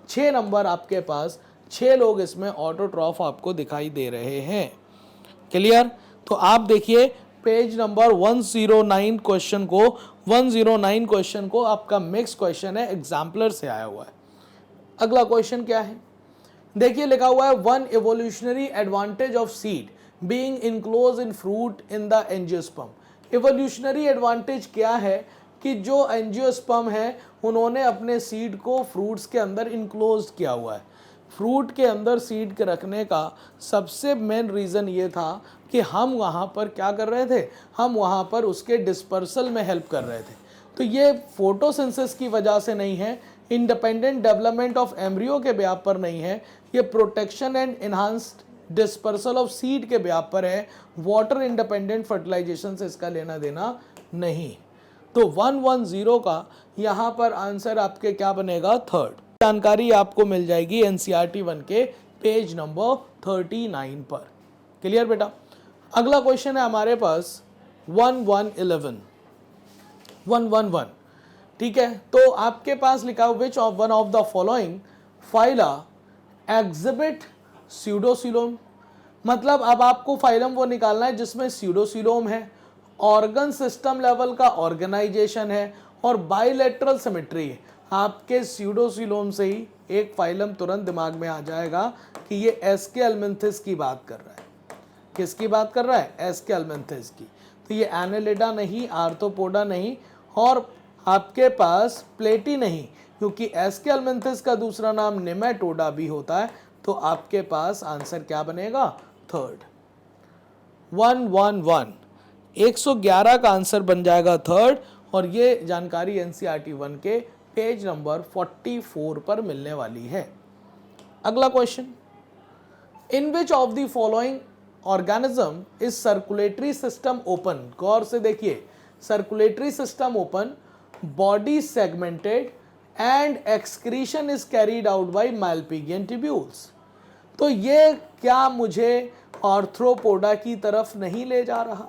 6 नंबर आपके पास, 6 लोग इसमें ऑटोट्रॉफ आपको दिखाई दे रहे हैं। क्लियर? तो आप देखिए पेज नंबर 109 क्वेश्चन को आपका मिक्स क्वेश्चन है, एग्जाम्पलर से आया हुआ है। अगला क्वेश्चन क्या है? देखिए लिखा हुआ है 1 evolutionary advantage of seed being enclose in fruit in the angiosperm. Evolutionary advantage क्या है कि जो एंजियोस्पर्म है उन्होंने अपने सीड को फ्रूट्स के अंदर इनक्लोज किया हुआ है। फ्रूट के अंदर सीड के रखने का सबसे मेन रीज़न ये था कि हम वहाँ पर क्या कर रहे थे, हम वहाँ पर उसके डिस्पर्सल में हेल्प कर रहे थे। तो ये फोटोसिंथेसिस की वजह से नहीं है, इंडिपेंडेंट डेवलपमेंट ऑफ एम्ब्रियो के ब्याह पर नहीं है, ये protection and enhanced dispersal of seed के ब्याह पर है। वाटर इंडिपेंडेंट फर्टिलाइजेशन से इसका लेना देना नहीं। तो 110 का यहाँ पर आंसर आपके क्या बनेगा? थर्ड। जानकारी आपको मिल जाएगी NCERT 1 के पेज नंबर 39 पर। क्लियर बेटा? अगला क्वेश्चन है हमारे पास 111, ठीक है। तो आपके पास लिखा है which of one of the following phyla exhibit स्यूडोसिलोम। मतलब अब आपको फाइलम वो निकालना है जिसमें स्यूडोसीलोम है, ऑर्गन सिस्टम लेवल का ऑर्गेनाइजेशन है और बाइलेटरल सिमेट्री है। आपके स्यूडोसीलोम से ही एक फाइलम तुरंत दिमाग में आ जाएगा कि ये एस्केल्मिंथिस की बात कर रहा है। किसकी बात कर रहा है? एस्केल्मिंथिस की। तो ये एनेलिडा नहीं, आर्थ्रोपोडा नहीं और आपके पास प्लेटी नहीं, क्योंकि एस्केल्मिंथिस का दूसरा नाम नेमेटोडा भी होता है। तो आपके पास आंसर क्या बनेगा? थर्ड। 111 111 का आंसर बन जाएगा थर्ड। और ये जानकारी एनसीईआरटी 1 के पेज नंबर 44 पर मिलने वाली है। अगला question, in which of the following organism is circulatory system open? गौर से देखिए, circulatory system open, body segmented and excretion is carried out by Malpighian tubules. तो ये क्या मुझे आर्थ्रोपोडा की तरफ नहीं ले जा रहा?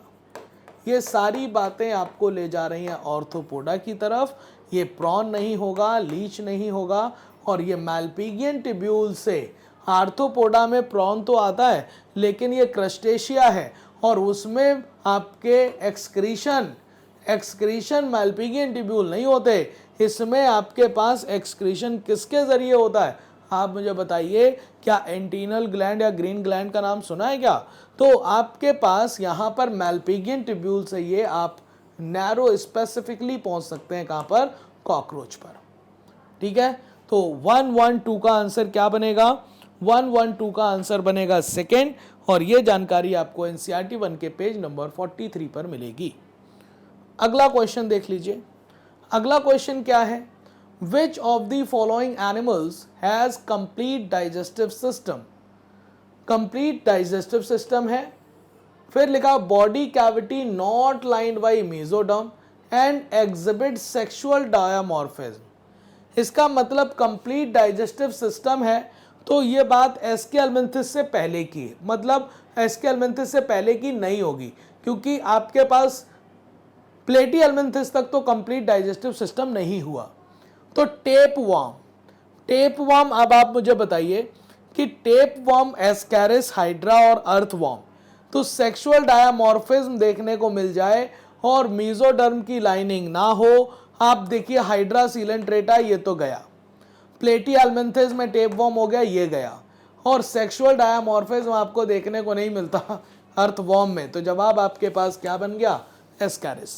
ये सारी बातें आपको ले जा रही हैं आर्थ्रोपोडा की तरफ। ये प्रॉन नहीं होगा, लीच नहीं होगा और ये मालपिगियन ट्यूब्यूल से। आर्थ्रोपोडा में प्रॉन तो आता है लेकिन ये क्रस्टेशिया है और उसमें आपके एक्सक्रीशन मालपिगियन ट्यूब्यूल नहीं होते। इसमें आपके पास एक्सक्रीशन किसके जरिए होता है? आप मुझे बताइए, क्या एंटीनल ग्लैंड या ग्रीन ग्लैंड का नाम सुना है क्या? तो आपके पास यहाँ पर मालपिगियन ट्यूब्यूल से ये आप नैरो स्पेसिफिकली पहुंच सकते हैं। कहाँ पर? कॉकरोच पर। ठीक है, तो 112 का आंसर क्या बनेगा? 112 का आंसर बनेगा सेकेंड। और ये जानकारी आपको एनसीईआरटी 1 के पेज नंबर 43 पर मिलेगी। अगला क्वेश्चन देख लीजिए। अगला क्वेश्चन क्या है? Which of the following animals has complete digestive system? Complete digestive system है, फिर लिखा body cavity not lined by mesoderm and exhibit sexual dimorphism. इसका मतलब कंप्लीट डाइजेस्टिव सिस्टम है। तो ये बात एस्केल्मिंथिस से पहले की है, मतलब एस्केल्मिंथिस से पहले की नहीं होगी, क्योंकि आपके पास प्लेटीहेल्मिंथिस तक तो कंप्लीट डाइजेस्टिव सिस्टम नहीं हुआ। तो टेप वर्म, अब आप मुझे बताइए कि टेप वर्म, एस्कैरिस, हाइड्रा और अर्थ वर्म, तो सेक्सुअल डायमॉर्फिज्म देखने को मिल जाए और मेसोडर्म की लाइनिंग ना हो। आप देखिए हाइड्रा सीलेंट्रेटा ये तो गया, प्लेटीहेल्मिंथिस में टेप वर्म हो गया, ये गया, और सेक्सुअल डायमॉर्फिज्म आपको देखने को नहीं मिलता अर्थ वर्म में। तो जवाब आपके पास क्या बन गया? एस्कैरिस।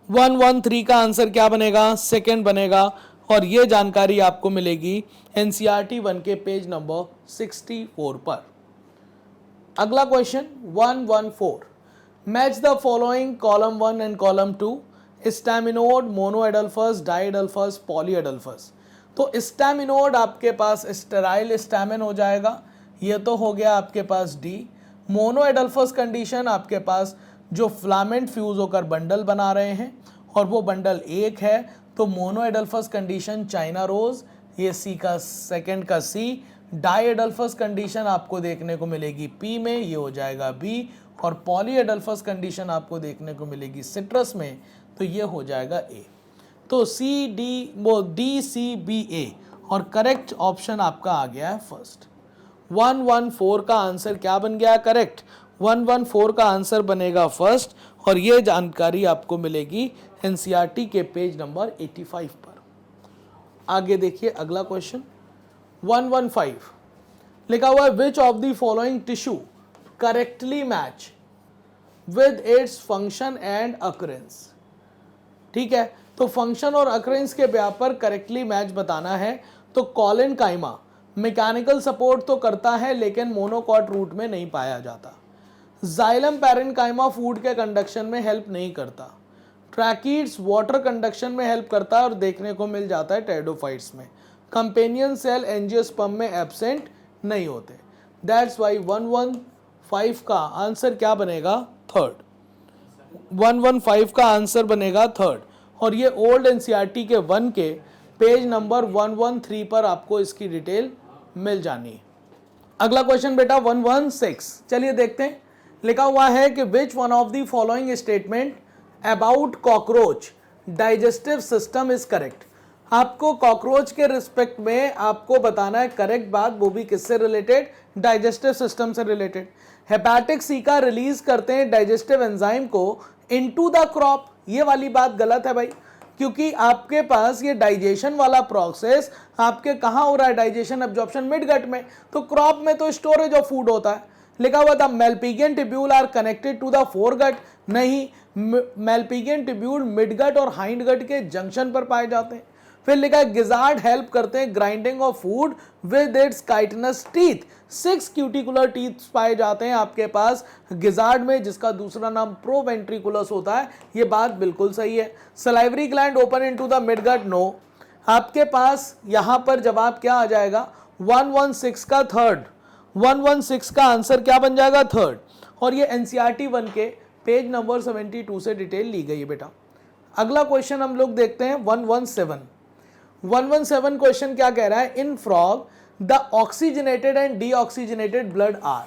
113 का आंसर क्या बनेगा? सेकेंड बनेगा। और ये जानकारी आपको मिलेगी एनसीईआरटी 1 के पेज नंबर 64 पर। अगला question 114, match the following column 1 and column 2, staminode, monoadelphous, diadelphous, polyadelphous. तो स्टैमिनोड आपके पास स्टेराइल स्टैमिन हो जाएगा, ये तो हो गया आपके पास डी। मोनोएडल्फस कंडीशन आपके पास जो फिलामेंट फ्यूज होकर बंडल बना रहे हैं और वो बंडल एक है, तो मोनोएडल्फस कंडीशन चाइना रोज, ये सी का सेकंड का सी। डाइएडल्फस कंडीशन आपको देखने को मिलेगी पी में, ये हो जाएगा बी। और पॉलीएडल्फस कंडीशन आपको देखने को मिलेगी सिट्रस में, तो ये हो जाएगा ए। तो सी डी वो डी सी बी ए और करेक्ट ऑप्शन आपका आ गया है फर्स्ट। 114 का आंसर क्या बन गया? करेक्ट। 114 का आंसर बनेगा फर्स्ट और ये जानकारी आपको मिलेगी एनसीईआरटी के पेज नंबर 85 पर। आगे देखिए अगला क्वेश्चन 115 लिखा हुआ है, which of the following tissue correctly match with its function and occurrence. ठीक है, तो फंक्शन और अकरेंस के ब्याह पर करेक्टली मैच बताना है। तो कॉलिन काइमा मैकेनिकल सपोर्ट तो करता है लेकिन मोनोकॉट रूट में नहीं पाया जाता। जाइलम पैरेन्काइमा फूड के कंडक्शन में हेल्प नहीं करता। ट्रैकीड्स वाटर कंडक्शन में हेल्प करता है और देखने को मिल जाता है टेरिडोफाइट्स में। कंपेनियन सेल एंजियोस्पर्म में एब्सेंट नहीं होते। दैट्स वाई 115 का आंसर क्या बनेगा? थर्ड। 115 का आंसर बनेगा थर्ड। और ये ओल्ड एनसीईआरटी के 1 के पेज नंबर 113 पर आपको इसकी डिटेल मिल जानी है। अगला क्वेश्चन बेटा 116, चलिए देखते हैं। लिखा हुआ है कि विच one of the following statement about cockroach digestive system is correct. आपको कॉकरोच के रिस्पेक्ट में आपको बताना है करेक्ट बात, वो भी किससे रिलेटेड, डाइजेस्टिव सिस्टम से रिलेटेड। हेपेटिक सीका रिलीज करते हैं डाइजेस्टिव एंजाइम को इनटू द क्रॉप, ये वाली बात गलत है भाई, क्योंकि आपके पास ये डाइजेशन वाला प्रोसेस आपके कहाँ हो रहा है, डाइजेशन एब्जॉर्प्शन मिड गट में, तो क्रॉप में तो स्टोरेज ऑफ फूड होता है। लिखा हुआ था Malpighian tubule are connected to the foregut, नहीं, मेल्पिगियन ट्यूब्यूल मिडगट और हाइंड गट के जंक्शन पर पाए जाते हैं। फिर लिखा है गिजार्ड हेल्प करते हैं grinding of food with its chitinous teeth, 6 cuticular teeth पाए जाते हैं आपके पास गिजार्ड में, जिसका दूसरा नाम प्रोवेंट्रिकुलस होता है, ये बात बिल्कुल सही है। Salivary gland open into the midgut, no. आपके पास यहां पर जवाब क्या आ जाएगा, 116 का थर्ड, 116 का आंसर क्या बन जाएगा, थर्ड। और ये एनसीईआरटी 1 के पेज नंबर 72 से डिटेल ली गई है बेटा। अगला क्वेश्चन हम लोग देखते हैं 117 क्वेश्चन क्या कह रहा है, in frog the oxygenated and deoxygenated blood are.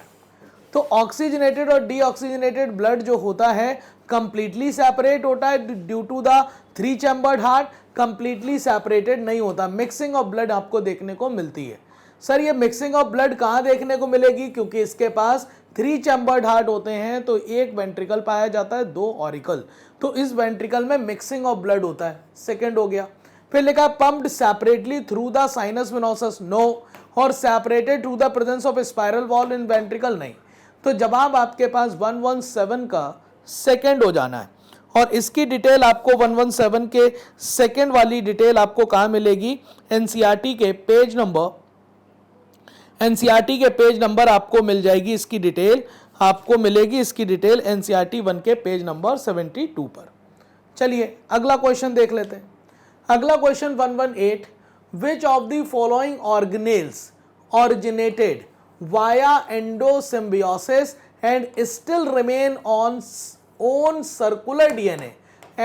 तो ऑक्सीजनेटेड और डीऑक्सीजनेटेड ब्लड जो होता है कंप्लीटली सेपरेट होता है due to the 3 chambered heart, completely separated नहीं होता, मिक्सिंग ऑफ ब्लड आपको देखने को मिलती है। सर ये मिक्सिंग ऑफ ब्लड कहाँ देखने को मिलेगी, क्योंकि इसके पास 3 चैम्बर्ड हार्ट होते हैं, तो एक वेंट्रिकल पाया जाता है, 2 ऑरिकल, तो इस वेंट्रिकल में मिक्सिंग ऑफ ब्लड होता है, सेकेंड हो गया। फिर लिखा pumped separately through the sinus venosus, no, और separated through the presence of spiral wall in ventricle, नहीं। तो जवाब आपके पास 117 का सेकेंड हो जाना है। और इसकी डिटेल आपको 117 के सेकेंड वाली डिटेल आपको कहाँ मिलेगी, एनसीईआरटी के पेज नंबर आपको मिल जाएगी, इसकी डिटेल आपको मिलेगी, इसकी डिटेल एनसीईआरटी 1 के पेज नंबर 72 पर। चलिए अगला क्वेश्चन देख लेते हैं। अगला question 118, which of the following organelles originated via endosymbiosis and still remain on own circular DNA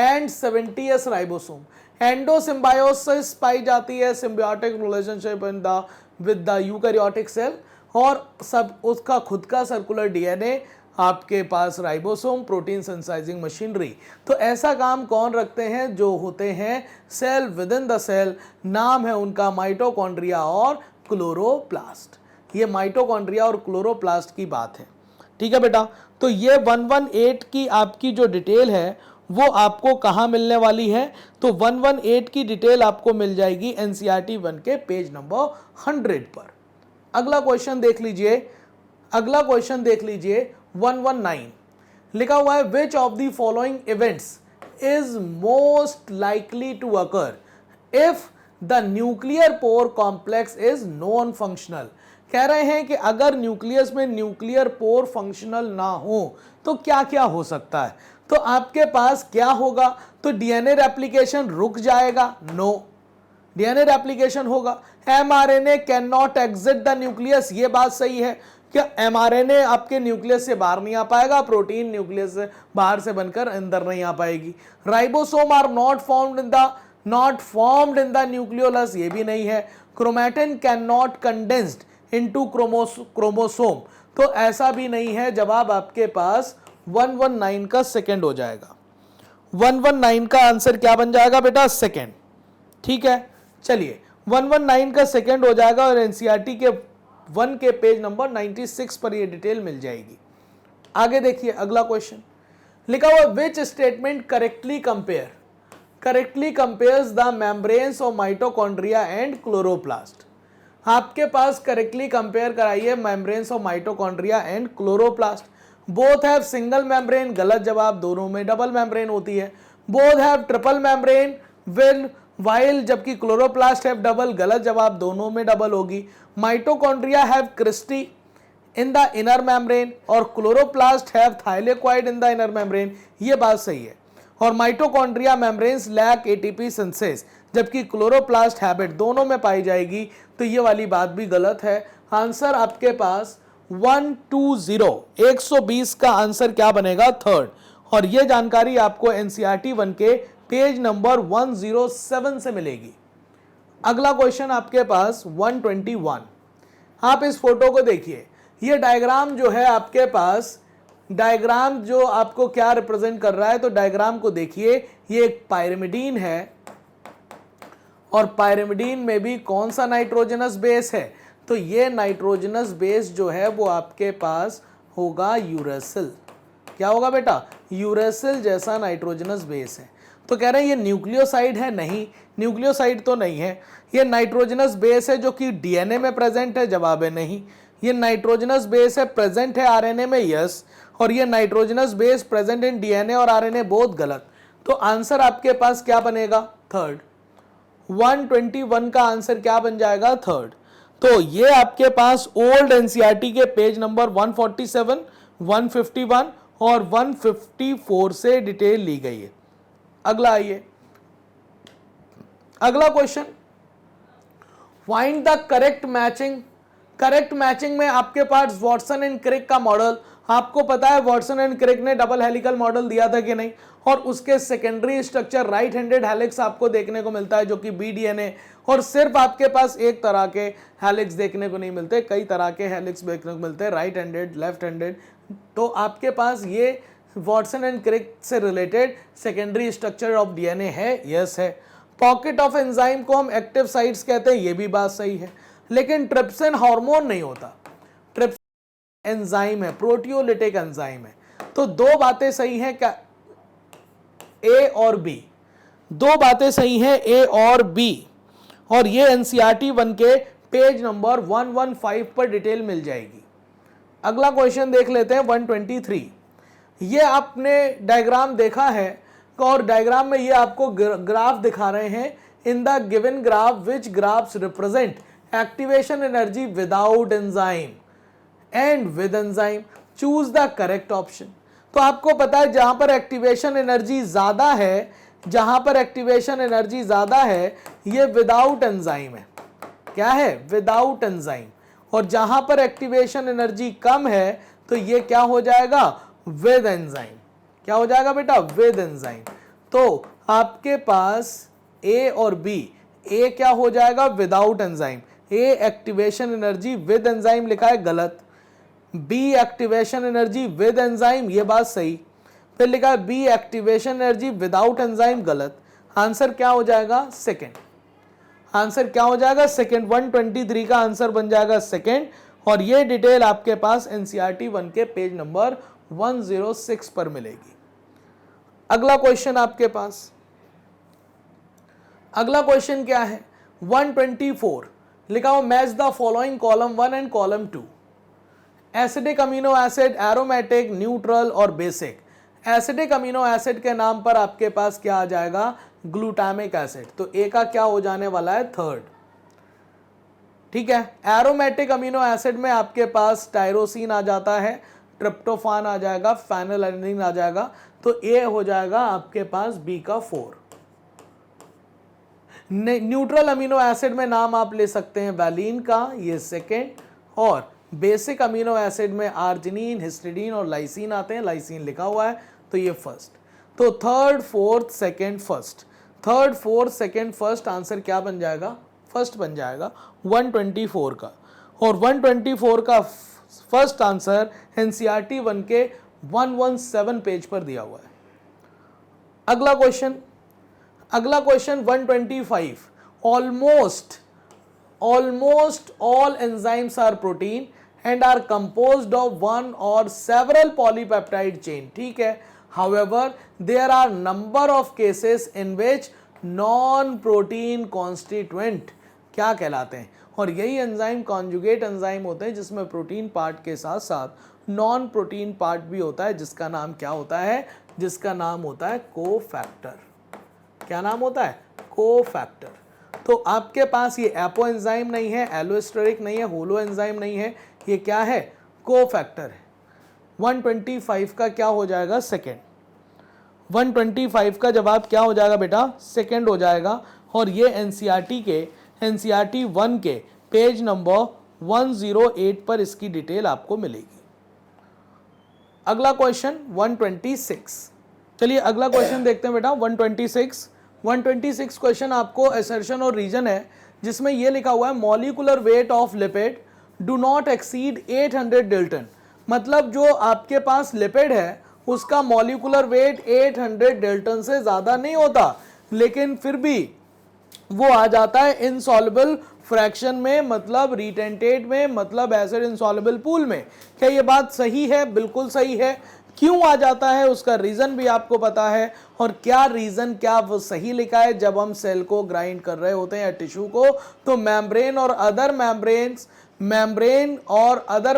and 70s ribosome। Endosymbiosis पाई जाती है, symbiotic relationship in the with the eukaryotic cell, और सब उसका खुद का सर्कुलर डीएनए आपके पास राइबोसोम, प्रोटीन सिंथेसाइजिंग मशीनरी। तो ऐसा काम कौन रखते हैं, जो होते हैं cell within the cell, नाम है उनका माइटोकॉन्ड्रिया और क्लोरोप्लास्ट। ये माइटोकॉन्ड्रिया और क्लोरोप्लास्ट की बात है, ठीक है बेटा। तो ये 118 की आपकी जो डिटेल है वो आपको कहाँ मिलने वाली है, तो 118 की डिटेल आपको मिल जाएगी एनसीईआरटी 1 के पेज नंबर 100 पर। अगला क्वेश्चन देख लीजिए, 119 लिखा हुआ है, which of the following events is most likely to occur if the nuclear pore complex is non functional. कह रहे हैं कि अगर न्यूक्लियस में न्यूक्लियर पोर फंक्शनल ना हो तो क्या क्या हो सकता है। तो आपके पास क्या होगा, तो डीएनए रेप्लिकेशन रुक जाएगा, नो, डीएनए रेप्लिकेशन होगा। MRNA can not exit the nucleus, ये बात सही है, क्या एमआरएनए आपके न्यूक्लियस से बाहर नहीं आ पाएगा, प्रोटीन न्यूक्लियस से बाहर से बनकर अंदर नहीं आ पाएगी। Ribosome are not formed in the nucleolus, ये भी नहीं है। Chromatin can not condensed into chromosome, तो ऐसा भी नहीं है। जवाब आपके पास 119 का सेकंड हो जाएगा। 119 का आंसर क्या बन जाएगा बेटा, सेकंड, ठीक है। चलिए 119 का सेकंड हो जाएगा और एनसीईआरटी के 1 के पेज नंबर 96 पर ये डिटेल मिल जाएगी। आगे देखिए अगला क्वेश्चन लिखा हुआ, which statement correctly compares the membranes of mitochondria and chloroplast. आपके पास करेक्टली कंपेयर कराइए membranes of mitochondria and chloroplast. Both have single membrane, गलत जवाब, दोनों में डबल मेम्ब्रेन होती है। Both have triple membrane while जबकि क्लोरोप्लास्ट हैव डबल, गलत जवाब, दोनों में डबल होगी। Mitochondria have cristae in the inner membrane और chloroplast have thylakoid in the inner membrane, ये बात सही है। और mitochondria membranes lack ATP synthesis जबकि क्लोरोप्लास्ट हैबिट, दोनों में पाई जाएगी, तो ये वाली बात भी गलत है। आंसर आपके पास 120 का आंसर क्या बनेगा, थर्ड। और ये जानकारी आपको एनसीईआरटी 1 के पेज नंबर 107 से मिलेगी। अगला क्वेश्चन आपके पास 121। आप इस फोटो को देखिए, ये डायग्राम जो है आपके पास, डायग्राम जो आपको क्या रिप्रेजेंट कर रहा है, तो डायग्राम को देखिए, ये एक पायरिमिडीन है और पायरिमिडीन में भी कौन सा नाइट्रोजनस बेस है? तो ये नाइट्रोजनस बेस जो है वो आपके पास होगा यूरेसिल। क्या होगा बेटा? यूरेसिल जैसा नाइट्रोजनस बेस है। तो कह रहे हैं ये न्यूक्लियोसाइड है? नहीं, न्यूक्लियोसाइड तो नहीं है। ये नाइट्रोजनस बेस है जो कि डीएनए में प्रेजेंट है? जवाब है नहीं। ये नाइट्रोजनस बेस है प्रेजेंट है आरएनए में? यस। और ये nitrogenous base present in DNA और आरएनए? बोथ गलत। तो आंसर आपके पास क्या बनेगा? थर्ड। 121 का आंसर क्या बन जाएगा? थर्ड। तो ये आपके पास ओल्ड एनसीईआरटी के पेज नंबर 147, 151 और 154 से डिटेल ली गई है। अगला आइए, अगला question, find the correct matching. Correct matching में आपके पास वॉटसन एंड क्रिक का मॉडल, आपको पता है वॉटसन एंड क्रिक ने डबल हेलिकल मॉडल दिया था कि नहीं, और उसके secondary structure right handed helix आपको देखने को मिलता है जो कि बीडीएनए, और सिर्फ आपके पास एक तरह के हेलिक्स देखने को नहीं मिलते, कई तरह के हेलिक्स देखने को मिलते हैं, राइट हैंडेड, लेफ्ट हैंडेड। तो आपके पास ये वॉटसन एंड क्रिक से related secondary structure of DNA है? यस है। पॉकेट ऑफ एंजाइम को हम एक्टिव साइट्स कहते हैं, ये भी बात सही है। लेकिन ट्रिप्सिन हार्मोन नहीं होता, ट्रिप्सिन एंजाइम है, प्रोटियोलिटिक एंजाइम है। तो दो बातें सही हैं क्या? ए और बी, दो बातें सही हैं, ए और बी। और ये एनसीईआरटी 1 के पेज नंबर 115 पर डिटेल मिल जाएगी। अगला क्वेश्चन देख लेते हैं 123। ये आपने डायग्राम देखा है और डायग्राम में ये आपको ग्राफ दिखा रहे हैं। इन the given graph which graphs represent activation energy without enzyme and with enzyme, choose the correct option. तो आपको पता है जहां पर एक्टिवेशन एनर्जी ज्यादा है, जहां पर एक्टिवेशन एनर्जी ज्यादा है ये विदाउट एंजाइम है। क्या है? Without enzyme. और जहां पर एक्टिवेशन एनर्जी कम है तो ये क्या हो जाएगा? With enzyme. क्या हो जाएगा बेटा? With enzyme. तो आपके पास ए और बी, ए क्या हो जाएगा? Without enzyme. A activation energy with enzyme लिखा है, गलत। B activation energy with enzyme, ये बात सही। फिर लिखा है B activation energy without enzyme, गलत। आंसर क्या हो जाएगा? सेकेंड। आंसर क्या हो जाएगा? सेकेंड। 123 का आंसर बन जाएगा सेकेंड। और ये डिटेल आपके पास एनसीईआरटी 1 के पेज नंबर 106 पर मिलेगी। अगला क्वेश्चन आपके पास, अगला क्वेश्चन क्या है? 124 लिखा हो match the following column 1 and column 2। Acidic amino acid, aromatic, neutral और बेसिक। एसिडिक अमीनो एसिड के नाम पर आपके पास क्या आ जाएगा? Glutamic acid. तो ए का क्या हो जाने वाला है? थर्ड। ठीक है। एरोमेटिक अमीनो एसिड में आपके पास टायरोसिन आ जाता है, ट्रिप्टोफान आ जाएगा, फेनिलएलनिन आ जाएगा। तो ए हो जाएगा आपके पास बी का 4। न्यूट्रल अमीनो एसिड में नाम आप ले सकते हैं वैलिन का, ये सेकेंड। और बेसिक अमीनो एसिड में आर्जिनिन, हिस्टिडीन और लाइसिन आते हैं, लाइसिन लिखा हुआ है, तो ये फर्स्ट। तो third, fourth, second, first. Third, fourth, second, first, answer क्या बन जाएगा? फर्स्ट बन जाएगा 124 का। और 124 का फर्स्ट आंसर एनसीईआरटी 1 के 117 पेज पर दिया हुआ है। अगला क्वेश्चन, अगला question 125। Almost all enzymes are protein and are composed of one or several polypeptide chain, ठीक है। However, there are number of cases in which non-protein constituent क्या कहलाते हैं? और यही एंजाइम कॉन्जुगेट एंजाइम होते हैं जिसमें प्रोटीन पार्ट के साथ साथ नॉन प्रोटीन पार्ट भी होता है, जिसका नाम क्या होता है? जिसका नाम होता है कोफैक्टर। क्या नाम होता है? कोफैक्टर। तो आपके पास ये एपो एंजाइम नहीं है, एलोस्टेरिक नहीं है, होलो एंजाइम नहीं है, ये क्या है? कोफैक्टर है। 125 का क्या हो जाएगा? सेकेंड। 125 का जवाब क्या हो जाएगा बेटा? सेकेंड हो जाएगा। और ये एनसीईआरटी 1 के पेज नंबर 108 पर इसकी डिटेल आपको मिलेगी। अगला क्वेश्चन 126। चलिए अगला क्वेश्चन देखते हैं बेटा 126 क्वेश्चन आपको असर्शन और रीजन है, जिसमें यह लिखा हुआ है molecular weight of lipid do not exceed 800 dalton. मतलब जो आपके पास लिपिड है उसका मॉलिक्यूलर वेट 800 डेल्टन से ज्यादा नहीं होता, लेकिन फिर भी वो आ जाता है इनसॉल्युबल फ्रैक्शन में, मतलब रिटेंटेट में, मतलब एसिड इनसॉल्युबल पूल में। क्या ये बात सही है? बिल्कुल सही है। क्यों आ जाता है उसका रीजन भी आपको पता है, और क्या रीजन, क्या वो सही लिखा है। जब हम सेल को ग्राइंड कर रहे होते हैं या टिश्यू को, तो मेम्ब्रेन और other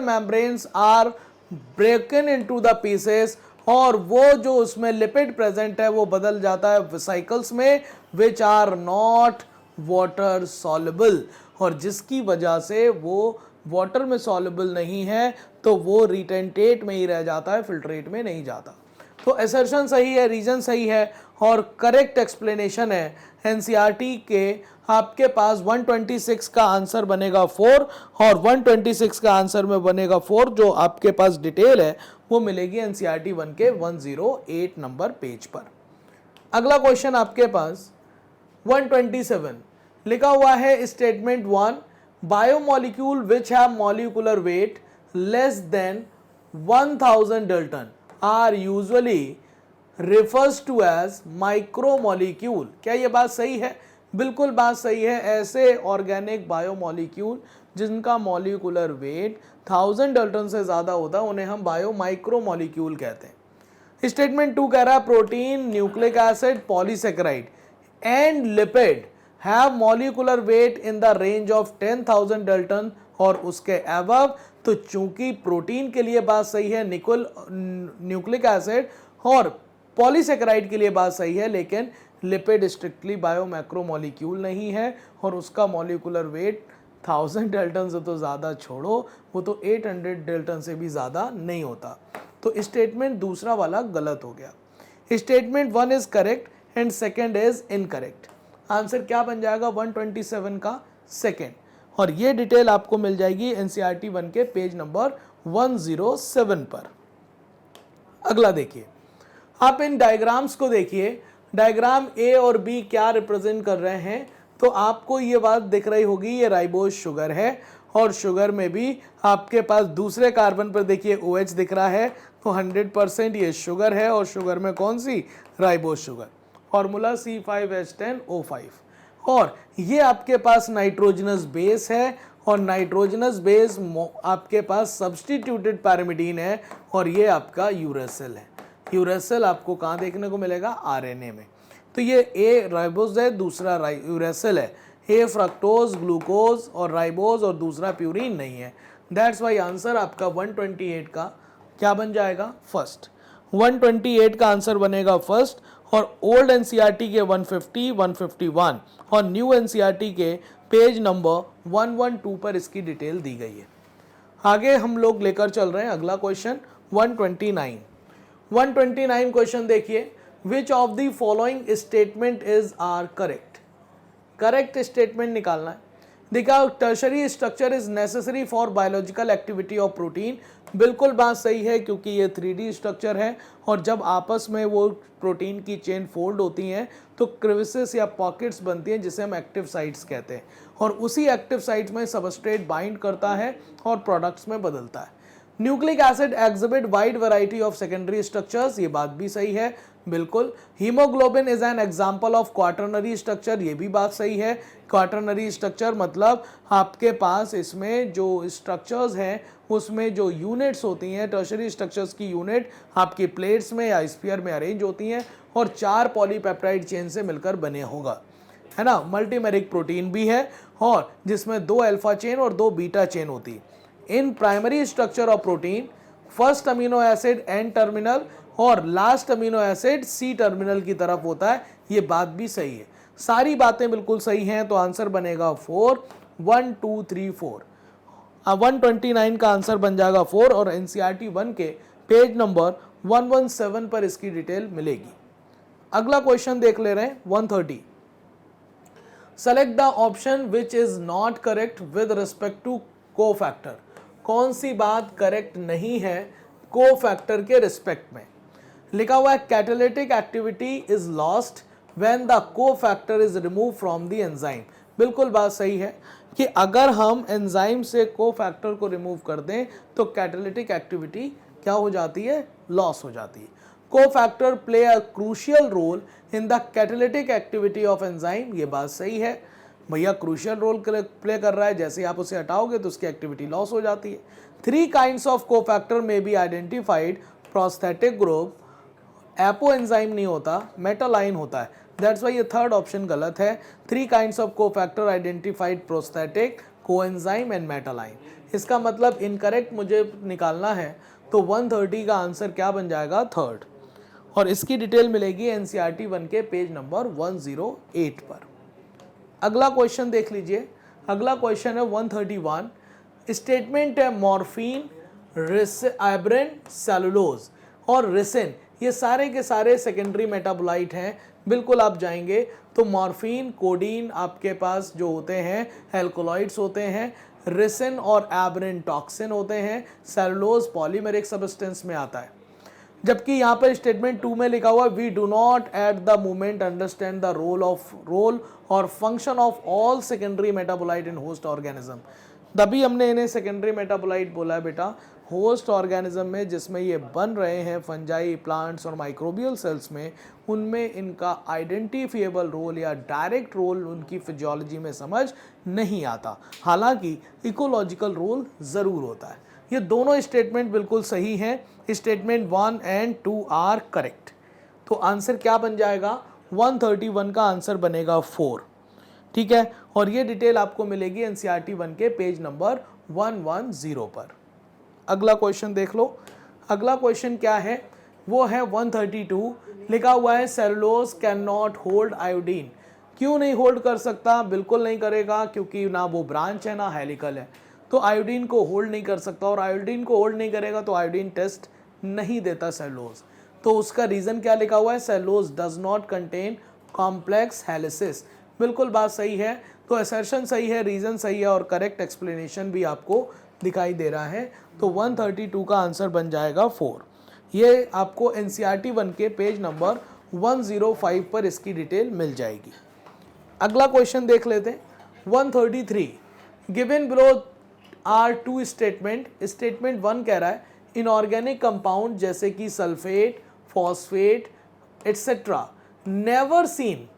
membranes are broken into the pieces, और वो जो उसमें लिपिड प्रेजेंट है वो बदल जाता है वेसिकल्स में, which are not water soluble, और जिसकी वजह से वो वाटर में सॉल्युबल नहीं है, तो वो रिटेंटेट में ही रह जाता है, फिल्ट्रेट में नहीं जाता। तो असर्शन सही है, रीजन सही है, और करेक्ट एक्सप्लेनेशन है एनसीईआरटी के। आपके पास 126 का आंसर बनेगा 4, और 126 का आंसर में बनेगा 4। जो आपके पास डिटेल है वो मिलेगी एनसीईआरटी 1 के 108 नंबर पेज पर। अगला क्वेश्चन आपके पास 127 लिखा हुआ है, statement 1, biomolecule which have molecular weight less than 1000 dalton are usually refers to as micromolecule. क्या ये बात सही है? बिल्कुल बात सही है। ऐसे ऑर्गेनिक बायोमोलिक्यूल जिनका मॉलिक्यूलर वेट 1000 डाल्टन से ज्यादा होता है उन्हें हम बायो माइक्रोमोलिक्यूल कहते हैं। स्टेटमेंट 2 कह रहा है, protein, nucleic acid, polysaccharide and lipid have molecular wait in the range of 10,000 Dalton और उसके अबव। तो चूंकि प्रोटीन के लिए बात सही है, न्यूक्लिक एसिड और पॉलीसेकेराइड के लिए बात सही है, लेकिन लिपिड स्ट्रिक्टली बायोमैक्रोमोलिक्यूल नहीं है और उसका मॉलिक्यूलर वेट 1000 डाल्टन से तो ज़्यादा छोड़ो, वो तो 800 डाल्टन से भी ज़्यादा नहीं होता। तो स्टेटमेंट दूसरा वाला गलत हो गया। Statement 1 is correct and second is incorrect. Answer क्या बन जाएगा 127 का सेकेंड, और ये डिटेल आपको मिल जाएगी एनसीईआरटी 1 के पेज नंबर 107 पर। अगला देखिए, आप इन डायग्राम्स को देखिए, डायग्राम ए और बी क्या रिप्रेजेंट कर रहे हैं। तो आपको ये बात दिख रही होगी, ये राइबोज शुगर है, और शुगर में भी आपके पास दूसरे कार्बन पर देखिए OH दिख रहा है, तो 100% ये शुगर है, और शुगर में कौन सी? Ribose sugar. फॉर्मूला C5H10O5, और ये आपके पास नाइट्रोजनस बेस है, और नाइट्रोजनस बेस आपके पास सब्सटीट्यूटेड पैरामिडीन है, और ये आपका यूरेसिल है। यूरेसिल आपको कहाँ देखने को मिलेगा? आरएनए में। तो ये ए राइबोज है, दूसरा यूरेसिल है। ए फ्रक्टोज, ग्लूकोज और राइबोज, और दूसरा प्यूरिन नहीं है। दैट्स वाई आंसर आपका 128 का क्या बन जाएगा? फर्स्ट। 128 का आंसर बनेगा फर्स्ट, और ओल्ड एनसीईआरटी के 150, 151 और न्यू एनसीईआरटी के पेज नंबर 112 पर इसकी डिटेल दी गई है। आगे हम लोग लेकर चल रहे हैं अगला क्वेश्चन 129। 129 क्वेश्चन देखिए, which of the following statement is are correct. Correct statement निकालना है। देखा, tertiary structure is necessary for biological activity of protein. बिल्कुल बात सही है, क्योंकि ये 3D स्ट्रक्चर है, और जब आपस में वो प्रोटीन की चेन फोल्ड होती हैं तो क्रिविसेस या पॉकेट्स बनती हैं, जिसे हम एक्टिव साइट्स कहते हैं, और उसी एक्टिव साइट्स में सबस्ट्रेट बाइंड करता है और प्रोडक्ट्स में बदलता है। Nucleic acid exhibit wide variety of secondary structures, ये बात भी सही है बिल्कुल। Haemoglobin is an example of quaternary structure, ये भी बात सही है। क्वाटरनरी स्ट्रक्चर मतलब आपके पास इसमें जो स्ट्रक्चर्स हैं उसमें जो यूनिट्स होती हैं, टर्शरी स्ट्रक्चर्स की यूनिट आपकी प्लेट्स में या स्फीयर में अरेंज होती हैं, और 4 पॉलीपेप्टाइड चेन से मिलकर बने होगा, है ना। मल्टीमेरिक प्रोटीन भी है, और जिसमें 2 अल्फा चेन और 2 बीटा चेन होती है। In primary structure of protein first amino acid N terminal और last amino acid C terminal की तरफ होता है, ये बात भी सही है। सारी बातें बिल्कुल सही हैं, तो आंसर बनेगा 4, 1 2 3 4। 129 का आंसर बन जाएगा 4, और एनसीईआरटी 1 के पेज नंबर 117 पर इसकी डिटेल मिलेगी। अगला क्वेश्चन देख ले रहे हैं 130। Select the option which is not correct with respect to cofactor. कौन सी बात करेक्ट नहीं है कोफैक्टर के रिस्पेक्ट में? लिखा हुआ है, catalytic activity is lost when the cofactor is remove from the enzyme. बिल्कुल बात सही है कि अगर हम एंजाइम से कोफैक्टर को रिमूव कर दें तो कैटालिटिक एक्टिविटी क्या हो जाती है? लॉस हो जाती है। Cofactor play a crucial role in the catalytic activity of enzyme. ये बात सही है भैया, क्रूशियल रोल प्ले कर रहा है, जैसे आप उसे हटाओगे तो उसकी एक्टिविटी लॉस हो जाती है। 3 काइंड्स ऑफ कोफैक्टर में be identified, prosthetic group, apoenzyme नहीं होता, मेटालाइन होता है, दैट्स वाई ये थर्ड ऑप्शन गलत है। 3 kinds of cofactor identified, prosthetic, coenzyme and metal ion. इसका मतलब इनकरेक्ट मुझे निकालना है, तो 130 का आंसर क्या बन जाएगा, थर्ड। और इसकी डिटेल मिलेगी एनसीईआरटी 1 के पेज नंबर 108 पर। अगला क्वेश्चन देख लीजिए। अगला क्वेश्चन है 131। स्टेटमेंट है मॉर्फिन, एब्रेन, सेलुलोज और रिसिन, ये सारे के सारे सेकेंडरी मेटाबोलाइट हैं। बिल्कुल आप जाएंगे तो मॉर्फिन, कोडीन आपके पास जो होते हैं एल्कोलॉइड्स होते हैं, रिसिन और एब्रेन टॉक्सिन होते हैं, सेलुलोज पॉलीमेरिक सब्सटेंस में आता है। जबकि यहाँ पर स्टेटमेंट 2 में लिखा हुआ we do not at the moment understand the role और function of all secondary metabolite in host organism. तभी हमने इन्हें सेकेंडरी मेटाबोलाइट बोला है बेटा। होस्ट ऑर्गेनिज्म में जिसमें ये बन रहे हैं, फंजाई, प्लांट्स और माइक्रोबियल सेल्स में, उनमें इनका आइडेंटिफिएबल रोल या डायरेक्ट रोल उनकी फिजियोलॉजी में समझ नहीं आता, हालांकि इकोलॉजिकल रोल ज़रूर होता है। ये दोनों स्टेटमेंट बिल्कुल सही हैं। Statement 1 and 2 are correct. तो आंसर क्या बन जाएगा, 131 का आंसर बनेगा 4। ठीक है, और ये डिटेल आपको मिलेगी एनसीईआरटी 1 के पेज नंबर 110 पर। अगला क्वेश्चन देख लो। अगला क्वेश्चन क्या है, वो है 132। लिखा हुआ है cellulose can not hold iodine. क्यों नहीं होल्ड कर सकता, बिल्कुल नहीं करेगा, क्योंकि ना वो ब्रांच है ना हेलिकल है, तो आयोडीन को होल्ड नहीं कर सकता। और आयोडीन को होल्ड नहीं करेगा तो आयोडीन टेस्ट नहीं देता सेलुलोज। तो उसका रीज़न क्या लिखा हुआ है, cellulose does not contain complex helices. बिल्कुल बात सही है, तो असर्शन सही है, रीज़न सही है और करेक्ट एक्सप्लेनेशन भी आपको दिखाई दे रहा है। तो 132 का आंसर बन जाएगा 4। ये आपको एनसीईआरटी 1 के पेज नंबर 105 पर इसकी डिटेल मिल जाएगी। अगला क्वेश्चन देख लेते हैं 133। Given below are 2 statement. Statement 1 कह रहा है इनऑर्गेनिक कंपाउंड जैसे कि sulphate, phosphate etcetera never seen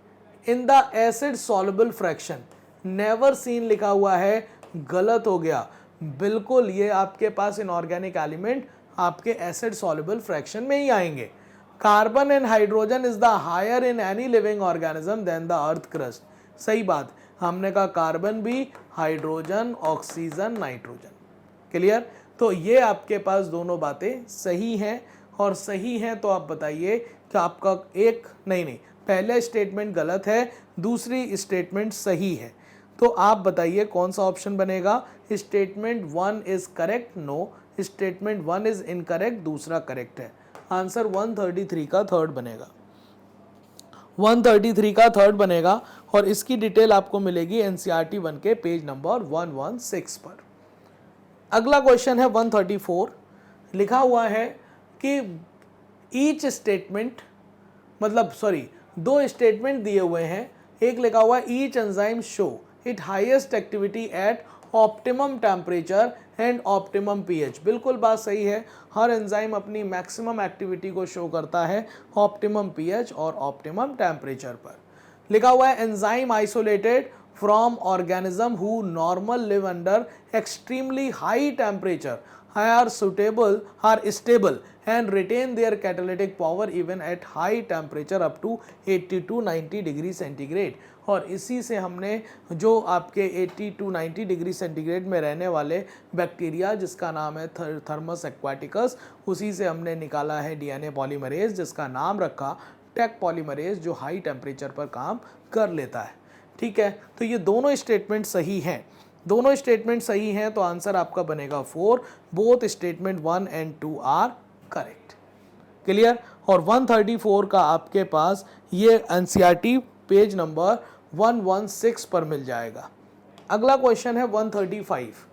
in the acid soluble fraction. Never seen लिखा हुआ है, गलत हो गया। बिल्कुल ये आपके पास इनऑर्गेनिक एलिमेंट आपके एसिड सॉल्युबल फ्रैक्शन में ही आएंगे। Carbon and hydrogen is the higher in any living organism than the earth crust. सही बात, हमने कहा कार्बन भी, हाइड्रोजन, ऑक्सीजन, नाइट्रोजन। क्लियर, तो ये आपके पास दोनों बातें सही हैं। और सही हैं तो आप बताइए कि आपका एक नहीं, पहला स्टेटमेंट गलत है, दूसरी स्टेटमेंट सही है। तो आप बताइए कौन सा ऑप्शन बनेगा। Statement 1 is correct, no. Statement 1 is incorrect, दूसरा करेक्ट है। आंसर 133 का थर्ड बनेगा। 133 का थर्ड बनेगा और इसकी डिटेल आपको मिलेगी एनसीईआरटी 1 के पेज नंबर 116 पर। अगला क्वेश्चन है 134। लिखा हुआ है कि ईच स्टेटमेंट, मतलब सॉरी, 2 स्टेटमेंट दिए हुए हैं। एक लिखा हुआ है each enzyme show it highest activity at optimum temperature and optimum pH. बिल्कुल बात सही है, हर एंजाइम अपनी मैक्सिमम एक्टिविटी को शो करता है ऑप्टिमम पीएच और ऑप्टिमम टेम्परेचर पर। लिखा हुआ है enzyme isolated from organism who normal live under extremely high temperature are stable and retain their catalytic power even at high temperature up to 80 to 90 degree centigrade. और इसी से हमने जो आपके 80 to 90 डिग्री सेंटीग्रेड में रहने वाले बैक्टीरिया जिसका नाम है थर्मस एक्वाटिकस, उसी से हमने निकाला है डीएनए पॉलीमरेज जिसका नाम रखा टेक पॉलीमरेज, जो हाई टेम्परेचर पर काम कर लेता है। ठीक है, तो ये दोनों स्टेटमेंट सही हैं। दोनों स्टेटमेंट सही हैं तो आंसर आपका बनेगा 4। Both statement 1 and 2 are correct. Clear, और 134 का आपके पास ये एनसीईआरटी पेज नंबर 116 पर मिल जाएगा। अगला क्वेश्चन है 135।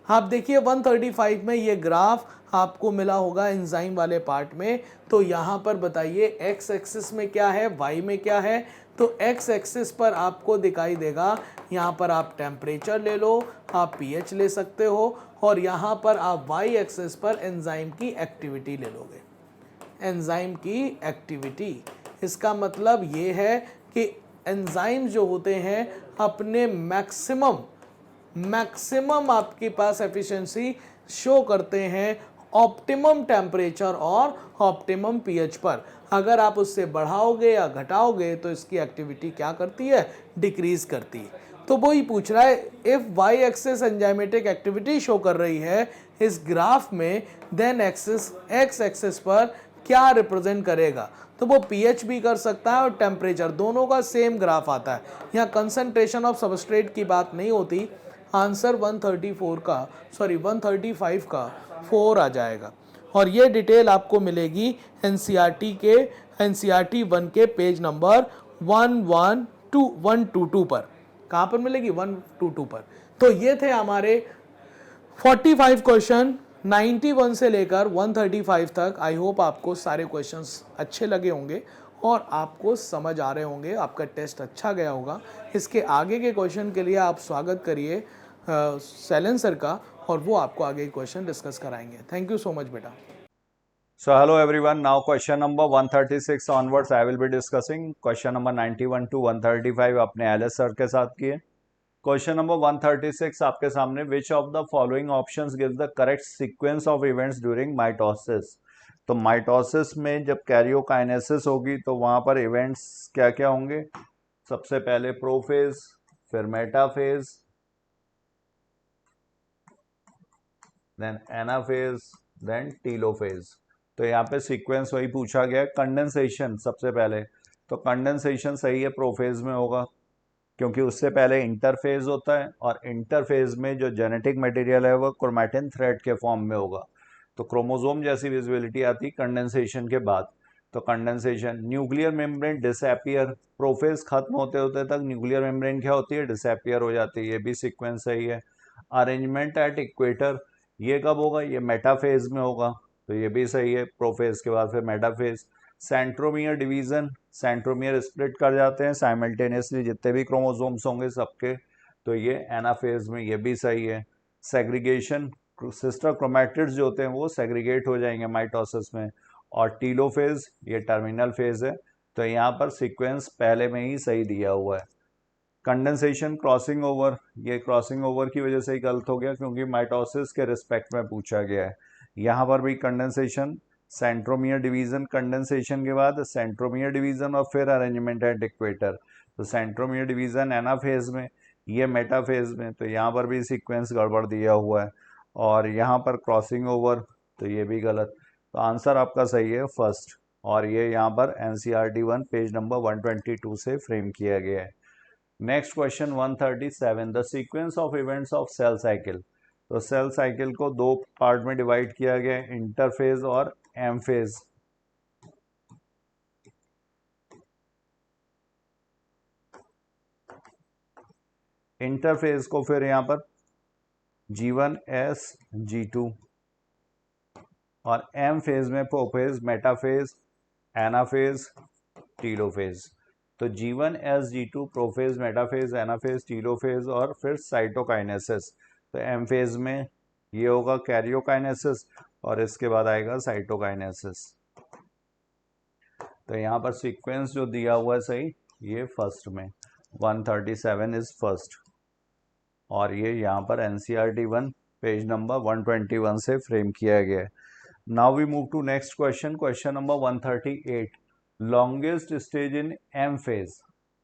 आप देखिए 135 में ये ग्राफ आपको मिला होगा एंजाइम वाले पार्ट में। तो यहाँ पर बताइए एक्स एक्सिस में क्या है, वाई में क्या है। तो एक्स एक्सिस पर आपको दिखाई देगा, यहाँ पर आप टेम्परेचर ले लो, आप पीएच ले सकते हो, और यहाँ पर आप वाई एक्सिस पर एंजाइम की एक्टिविटी ले लोगे। एंजाइम की एक्टिविटी। इसका मतलब ये है कि एंजाइम जो होते हैं अपने मैक्सिमम आपके पास एफिशिएंसी शो करते हैं ऑप्टिमम टेम्परेचर और ऑप्टिमम पीएच पर। अगर आप उससे बढ़ाओगे या घटाओगे तो इसकी एक्टिविटी क्या करती है, डिक्रीज करती है। तो वही पूछ रहा है, if Y axis enzymatic activity show कर रही है इस ग्राफ में, देन एक्सिस एक्स एक्सिस पर क्या रिप्रेजेंट करेगा। तो वो पीएच भी कर सकता है और टेम्परेचर, दोनों का सेम ग्राफ आता है। यहाँ कंसंट्रेशन ऑफ सबस्ट्रेट की बात नहीं होती। आंसर 135 का 4 आ जाएगा। और ये डिटेल आपको मिलेगी एनसीईआरटी 1 के पेज नंबर 122 पर। कहाँ पर मिलेगी, 122 पर। तो ये थे हमारे 45 क्वेश्चन 91 से लेकर 135 तक। आई होप आपको सारे क्वेश्चंस अच्छे लगे होंगे और आपको समझ आ रहे होंगे, आपका टेस्ट अच्छा गया होगा। इसके आगे के क्वेश्चन के लिए आप स्वागत करिए सैलन सर का, और वो आपको आगे क्वेश्चन डिस्कस कराएंगे। थैंक यू सो मच बेटा। So hello everyone, now question number 136 onwards I will be discussing. Question number 91 to 135 अपने एलएस सर के साथ किए। क्वेश्चन नंबर 136 आपके सामने, विच of the following options gives the correct sequence of events during mitosis. तो mitosis में जब karyokinesis होगी तो वहां पर इवेंट्स क्या क्या होंगे। सबसे पहले प्रोफेज, फिर metaphase, then anaphase, then telophase. तो यहाँ पे सीक्वेंस वही पूछा गया है। कंडेंसेशन सबसे पहले, तो कंडेंसेशन सही है, प्रोफेज में होगा क्योंकि उससे पहले इंटरफेज होता है और इंटरफेज में जो जेनेटिक मटेरियल है वो क्रोमैटिन थ्रेड के फॉर्म में होगा। तो क्रोमोसोम जैसी विजिबिलिटी आती कंडेंसेशन के बाद। तो condensation, nuclear membrane disappear, prophase खत्म होते होते तक न्यूक्लियर मेम्ब्रेन क्या होती है, डिसअपियर हो जाती है। ये भी सीक्वेंस सही है। अरेंजमेंट एट इक्वेटर, ये कब होगा, ये मेटाफेज में होगा, तो ये भी सही है। प्रोफेज के बाद फिर metaphase. Centromere division, centromere split कर जाते हैं साइमल्टेनियसली जितने भी क्रोमोसोम्स होंगे सबके, तो ये एनाफेज में, ये भी सही है। सेग्रीगेशन, सिस्टर क्रोमैटिड्स जो होते हैं वो सेग्रीगेट हो जाएंगे माइटोसिस में। और टीलोफेज, ये टर्मिनल फेज है, तो यहाँ पर सीक्वेंस पहले में ही सही दिया हुआ है। कंडेंसेशन, क्रॉसिंग ओवर, ये क्रॉसिंग ओवर की वजह से ही गलत हो गया क्योंकि माइटोसिस के रिस्पेक्ट में पूछा गया है। यहाँ पर भी कंडेंसेशन, सेंट्रोमियर डिवीजन, कंडेंसेशन के बाद सेंट्रोमियर डिवीजन और फिर अरेंजमेंट एट इक्वेटर। तो सेंट्रोमियर डिवीजन एनाफेज में, ये मेटाफेज में, तो यहाँ पर भी सीक्वेंस गड़बड़ दिया हुआ है। और यहाँ पर क्रॉसिंग ओवर, तो ये भी गलत। तो आंसर आपका सही है फर्स्ट, और ये यहाँ पर एनसीईआरटी 1 पेज नंबर 122 से फ्रेम किया गया है। Next question 137, the sequence of events of cell cycle. तो सेल साइकिल को दो पार्ट में डिवाइड किया गया है, इंटरफेज और एम फेज। इंटरफेज को फिर यहां पर G1 S G2, और एम फेज में प्रोफेज, मेटाफेज, एनाफेज, टीलोफेज। तो G1 S G2 prophase, metaphase, anaphase, telophase और फिर साइटोकाइनेसिस। तो एम फेज में ये होगा कैरियोकाइनेसिस और इसके बाद आएगा साइटोकाइनेसिस। तो यहाँ पर सीक्वेंस जो दिया हुआ है सही, ये फर्स्ट में 137 इज फर्स्ट, और ये यहाँ पर एनसीईआरटी 1 पेज नंबर 121 से फ्रेम किया गया है। Now we move to next question, question number 138, longest stage in M phase.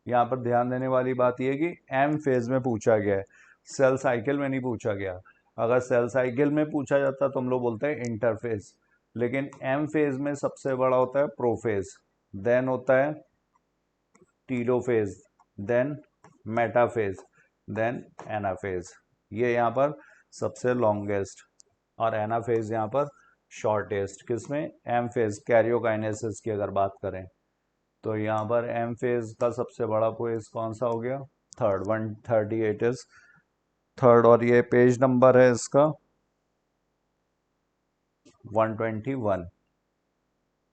यहाँ पर ध्यान देने वाली बात यह कि एम फेज में पूछा गया है, सेल साइकिल में नहीं पूछा गया। अगर सेल साइकिल में पूछा जाता तो हम लोग बोलते हैं इंटरफेज, लेकिन एम फेज में सबसे बड़ा होता है प्रोफेज, देन होता है telophase, then metaphase, then anaphase. ये यहाँ पर सबसे लॉन्गेस्ट, और एनाफेज यहाँ पर शॉर्टेस्ट। किसमें, एम फेज, कैरियोकाइनेसिस की अगर बात करें तो यहाँ पर एम फेज का सबसे बड़ा फेज कौन सा हो गया, थर्ड, 138 इज थर्ड, और ये पेज नंबर है इसका 121,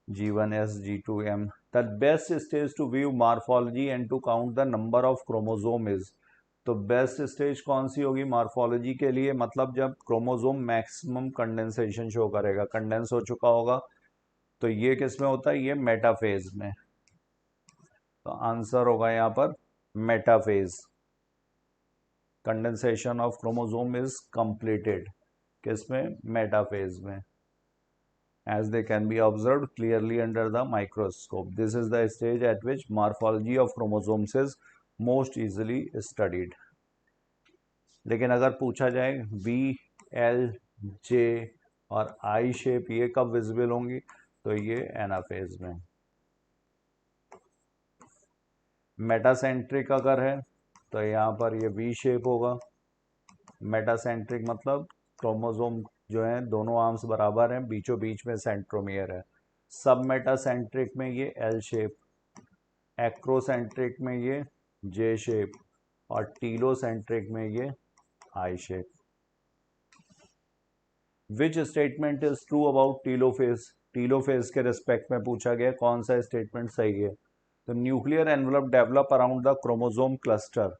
G1 S G2 M। The best stage to view morphology and to count the number of chromosome is। तो बेस्ट स्टेज कौन सी होगी मॉर्फोलॉजी के लिए, मतलब जब क्रोमोसोम मैक्सिमम कंडेंसेशन शो करेगा, कंडेंस हो चुका होगा तो ये किस में होता है, ये मेटाफेज में। तो आंसर होगा यहाँ पर metaphase. Condensation of chromosome is completed किसमें, मेटाफेज में, as they can be observed clearly under the microscope. This is the stage at which morphology of chromosomes is most easily studied. लेकिन अगर पूछा जाए V, L, J और I shape ये कब visible होंगी, तो ये एनाफेज में। मेटासेंट्रिक अगर है तो यहाँ पर ये V शेप होगा। मेटासेंट्रिक मतलब क्रोमोसोम जो है दोनों आर्म्स बराबर हैं, बीचों बीच में सेंट्रोमियर है। सब मेटासेंट्रिक में ये एल शेप, एक्रोसेंट्रिक में ये जे शेप और टीलोसेंट्रिक में ये I shape. Which statement is true about telophase, telophase के रिस्पेक्ट में पूछा गया कौन सा स्टेटमेंट सही है। तो nuclear envelope develop around the chromosome cluster.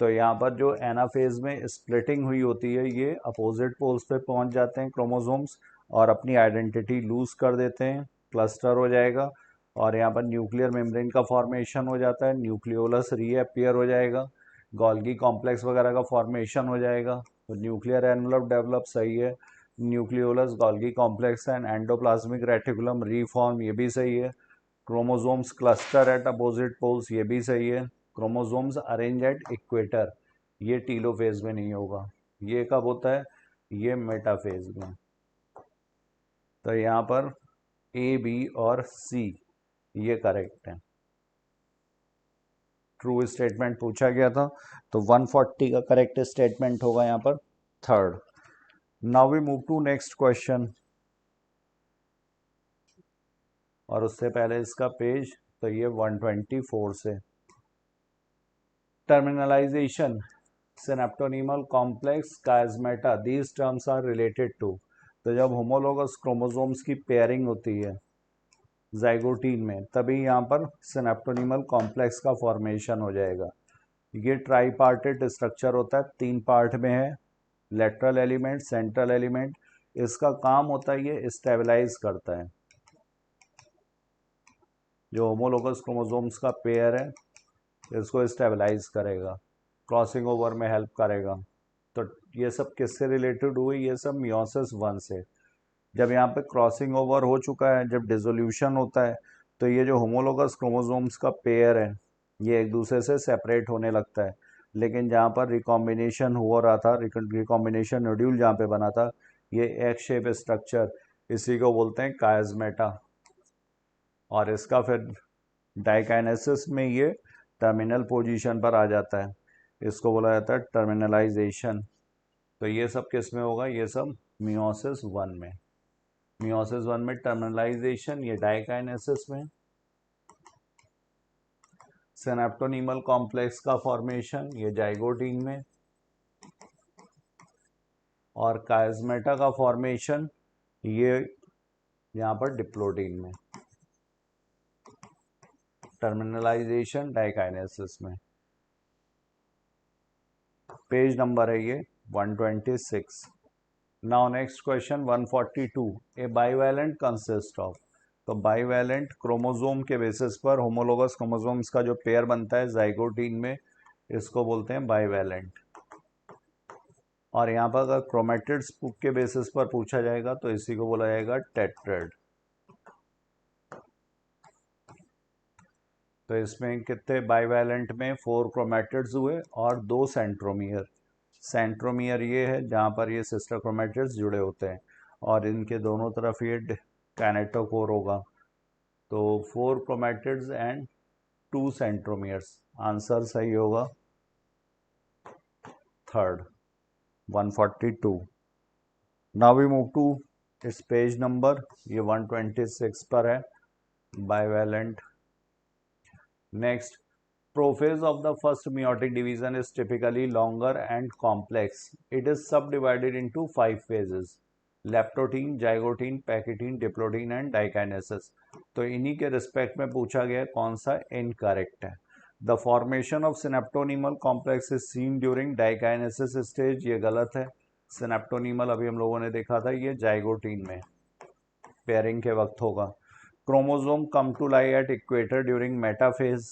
तो यहाँ पर जो एनाफेज में स्प्लिटिंग हुई होती है, ये अपोजिट पोल्स पे पहुंच जाते हैं क्रोमोसोम्स और अपनी आइडेंटिटी लूज कर देते हैं, क्लस्टर हो जाएगा और यहाँ पर न्यूक्लियर मेम्ब्रेन का फॉर्मेशन हो जाता है, न्यूक्लियोलस रीअपियर हो जाएगा, गोल्गी कॉम्प्लेक्स वगैरह का फॉर्मेशन हो जाएगा। तो न्यूक्लियर एनवलप डेवलप सही है, nucleolus, Golgi complex and endoplasmic reticulum reform ये भी सही है, chromosomes cluster at opposite poles ये भी सही है, क्रोमोसोम्स अरेंज एट इक्वेटर ये टीलोफेज में नहीं होगा। ये कब होता है, ये मेटाफेज में। तो यहाँ पर ए, बी और सी ये करेक्ट है। ट्रू स्टेटमेंट पूछा गया था, तो 140 का करेक्ट स्टेटमेंट होगा यहाँ पर third. Now we move to next question, और उससे पहले इसका पेज, तो ये 124 से। Terminalisation, synaptonemal complex, chiasmata, these terms are related to. तो जब होमोलोगस क्रोमोसोम्स की पेयरिंग होती है जाइगोटीन में, तभी यहाँ पर सिनेप्टोनीमल कॉम्प्लेक्स का फॉर्मेशन हो जाएगा। ये ट्राईपार्टेट स्ट्रक्चर होता है, 3 पार्ट में है, लेटरल एलिमेंट, सेंट्रल एलिमेंट। इसका काम होता है ये स्टेबलाइज करता है, जो होमोलोगस क्रोमोसोम्स का पेयर है इसको स्टेबलाइज करेगा, क्रॉसिंग ओवर में हेल्प करेगा। तो ये सब किससे रिलेटेड हुई, ये सब मियोसिस 1 से। जब यहाँ पे क्रॉसिंग ओवर हो चुका है, जब डिसोल्यूशन होता है, तो ये जो होमोलोगस क्रोमोसोम्स का पेयर है ये एक दूसरे से सेपरेट होने लगता है। लेकिन जहाँ पर रिकॉम्बिनेशन हो रहा था, रिकॉम्बिनेशन नोड्यूल जहाँ पे बना था, ये एक शेप स्ट्रक्चर, इसी को बोलते हैं कायस्मेटा। और इसका फिर डाइकाइनेसिस में ये टर्मिनल पोजीशन पर आ जाता है, इसको बोला जाता है टर्मिनलाइजेशन। तो ये सब किस में होगा, ये सब मियोसिस 1 में। मियोसिस 1 में टर्मिनलाइजेशन, ये डाइकाइनेसिस में। सिनेप्टोनीमल कॉम्प्लेक्स का फॉर्मेशन, ये जाइगोटीन में। और कायस्मेटा का फॉर्मेशन ये यहाँ पर डिप्लोटीन में। टर्मिनलाइजेशन डाइकाइनेसिस में। पेज नंबर है ये 126। Now next question 142, A bivalent consist of. तो बाइवैलेंट क्रोमोसोम के बेसिस पर होमोलोगस क्रोमोसोम्स का जो पेयर बनता है जाइगोटीन में, इसको बोलते हैं बाइवैलेंट। और यहाँ पर अगर क्रोमेटिड्स के बेसिस पर पूछा जाएगा तो इसी को बोला जाएगा टेट्रेड। तो इसमें कितने बाइवैलेंट में 4 क्रोमेटिड्स हुए और 2 सेंट्रोमियर। सेंट्रोमियर ये है जहाँ पर ये सिस्टर क्रोमेटिड्स जुड़े होते हैं और इनके दोनों तरफ ये काइनेटोकोर होगा। तो 4 क्रोमेटिड्स एंड 2 सेंट्रोमियर्स, आंसर सही होगा third 142। Now we move to इस पेज नंबर, ये 126 पर है, bivalent. Next, prophase of the first meiotic division is typically longer and complex. It is subdivided into 5 phases: leptotene, zygote, pachytene, diplotin and dikinesis. तो इन्हीं के respect में पूछा गया कौन सा इनकरेक्ट है। The formation of synaptonymal complex is seen during dikinesis stage, ये गलत है। synaptonymal अभी हम लोगों ने देखा था ये जाइगोटीन में पेयरिंग के वक्त होगा। Chromosome come to lie at equator during metaphase,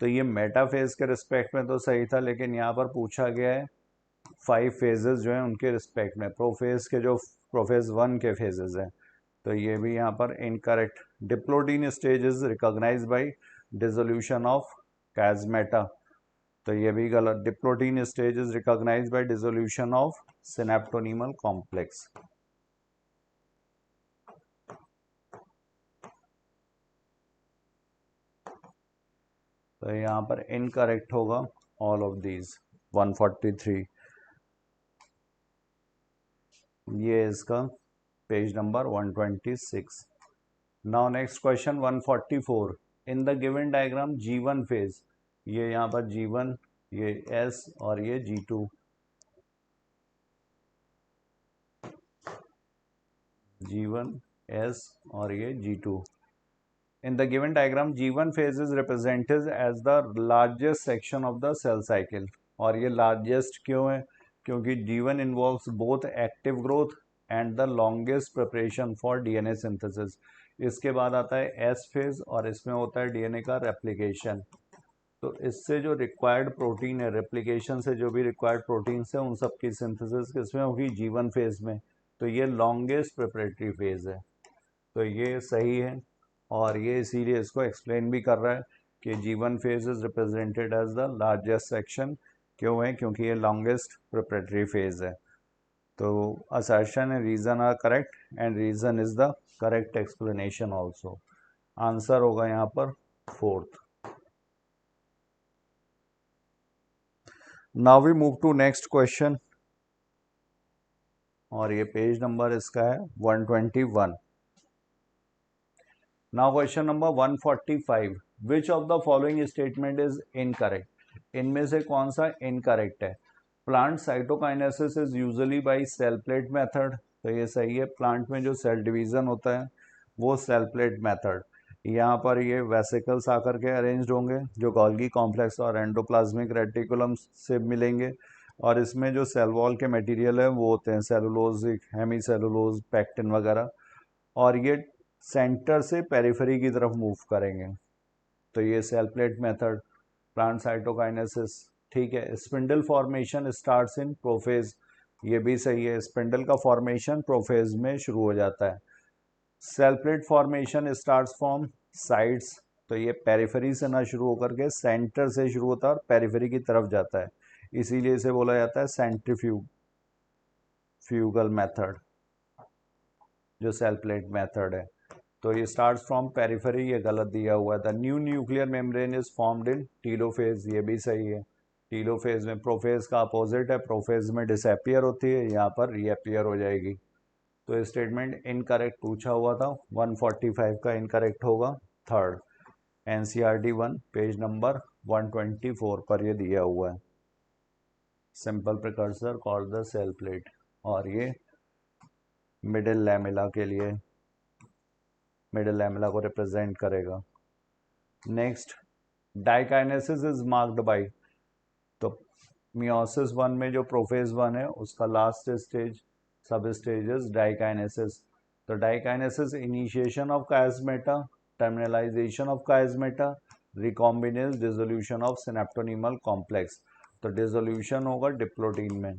तो ये मेटाफेज के रिस्पेक्ट में तो सही था, लेकिन यहाँ पर पूछा गया है 5 फेजेस जो हैं उनके रिस्पेक्ट में, प्रोफेज के जो प्रोफेज 1 के फेजेस हैं, तो ये भी यहाँ पर incorrect. Diplotene stage is recognise by dissolution of chiasmata, तो ये भी गलत। Diplotene stage is recognise by dissolution of synaptonemal complex. तो यहाँ पर इनकरेक्ट होगा ऑल ऑफ दीज। 143 ये इसका page number 126। Now next question 144। In the given diagram G1 phase, ये यहाँ पर G1, ये S और ये G2, G1 S और ये G2। In the given diagram, G1 phase is represented as the largest section of the cell cycle, और ये largest क्यों है? क्योंकि G1 involves both active growth and the longest preparation for DNA synthesis। इसके बाद आता है S phase और इसमें होता है DNA का replication। तो इससे जो रिक्वायर्ड प्रोटीन है, रेप्लिकेशन से जो भी रिक्वायर्ड प्रोटीन्स है, उन सब की सिंथेसिस किसमें होगी? G1 फेज में। तो ये लॉन्गेस्ट प्रिपरेटरी फेज है, तो ये सही है। और ये इसीलिए इसको एक्सप्लेन भी कर रहा है कि G1 phase is represented as the largest section. क्यों है? क्योंकि ये लॉन्गेस्ट प्रिपरेटरी फेज है। तो assertion and reason are correct and reason is the correct explanation also. आंसर होगा यहाँ पर 4th। Now we move to next question, और ये पेज नंबर इसका है 121। Now question number 145। Which of the following statement is incorrect? इनमें से कौन सा इनकरेक्ट है? Plant cytokinesis is usually by cell plate method, तो ये सही है। प्लांट में जो सेल डिवीजन होता है वो सेल प्लेट मेथड। यहाँ पर ये वेसिकल्स आकर के अरेंज्ड होंगे जो गोल्गी कॉम्प्लेक्स और एंडोप्लाज्मिक रेटिकुलम से मिलेंगे, और इसमें जो सेल वॉल के मटेरियल है वो होते हैं सेलुलोज, हेमी सेलुलोज, पैक्टिन वगैरह, और ये सेंटर से पेरिफेरी की तरफ मूव करेंगे। तो ये cell plate method, plant cytokinesis, ठीक है। Spindle formation starts in prophase, ये भी सही है। स्पिंडल का फॉर्मेशन प्रोफेज में शुरू हो जाता है। Cell plate formation starts from sides, तो ये पेरिफेरी से ना शुरू होकर के सेंटर से शुरू होता है और पेरिफेरी की तरफ जाता है, इसीलिए इसे बोला जाता है सेंट्रीफ्यूगल मेथड, जो सेल प्लेट मेथड है। तो ये स्टार्ट्स फ्रॉम पेरिफेरी, ये गलत दिया हुआ था। New nuclear membrane is formed in telophase, ये भी सही है। टीलोफेज में, प्रोफेज का अपोजिट है, प्रोफेज में डिसअपियर होती है, यहाँ पर रीअपियर हो जाएगी। तो ये स्टेटमेंट इनकरेक्ट पूछा हुआ था। 145 का इनकरेक्ट होगा 3rd। NCERT 1 पेज नंबर 124 पर ये दिया हुआ है। Simple precursor called the cell plate, और ये मिडिल लैमेला के लिए, मिडिल लैमेला को रिप्रेजेंट करेगा। Next, diakinesis is marked by, तो मियोसिस 1 में जो प्रोफेज 1 है उसका last stage, sub stages diakinesis. तो diakinesis initiation of chiasmata, terminalisation of chiasmata, recombinase, dissolution of synaptonemal complex. तो डिसोल्यूशन होगा डिप्लोटीन में,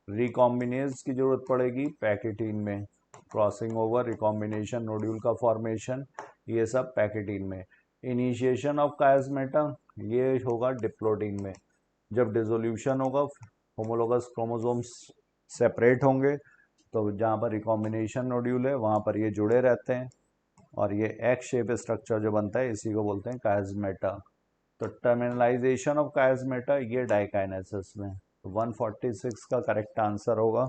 रिकॉम्बिनेज की जरूरत पड़ेगी पैकेटीन में, क्रॉसिंग ओवर, रिकॉम्बिनेशन, नोड्यूल का फॉर्मेशन, ये सब पैकेटीन में। इनिशिएशन ऑफ कायस्मेटा ये होगा डिप्लोटीन में। जब डिसोल्यूशन होगा, होमोलोगस क्रोमोसोम्स सेपरेट होंगे, तो जहाँ पर रिकॉम्बिनेशन नोड्यूल है वहाँ पर ये जुड़े रहते हैं, और ये एक्स शेप स्ट्रक्चर जो बनता है इसी को बोलते हैं कायस्मेटा। तो टर्मिनलाइजेशन ऑफ कायस्मेटा ये डाइकाइनेसिस में। 146 का करेक्ट आंसर होगा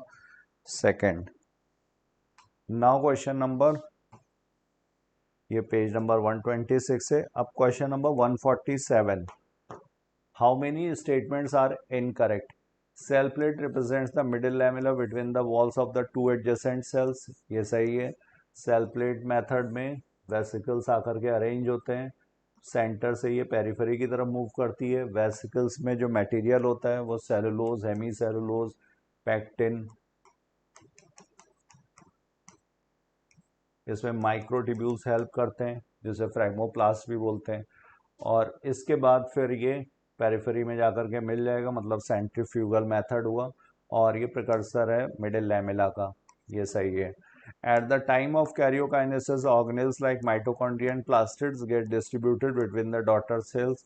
2nd। नाउ क्वेश्चन नंबर, ये पेज नंबर 126 है। अब question number 147। How many statements are incorrect? Cell plate represents the middle lamella between the walls of the 2 adjacent cells, ये सही है। सेल प्लेट मेथड में vesicles आकर के अरेंज होते हैं, सेंटर से ये पेरिफेरी की तरफ मूव करती है। वेसिकल्स में जो मटेरियल होता है वो सेलुलोज, हेमी सेलुलोज, पैक्टिन, इसमें माइक्रोट्यूब्यूल्स हेल्प करते हैं जिसे फ्रेगमोप्लास्ट भी बोलते हैं। और इसके बाद फिर ये पेरिफेरी में जाकर के मिल जाएगा, मतलब सेंट्रीफ्यूगल मेथड हुआ। और ये प्रिकर्सर है मिडिल लैमेला का, ये सही है। At the time of karyokinesis organelles like mitochondria and plastids get distributed between the daughter cells.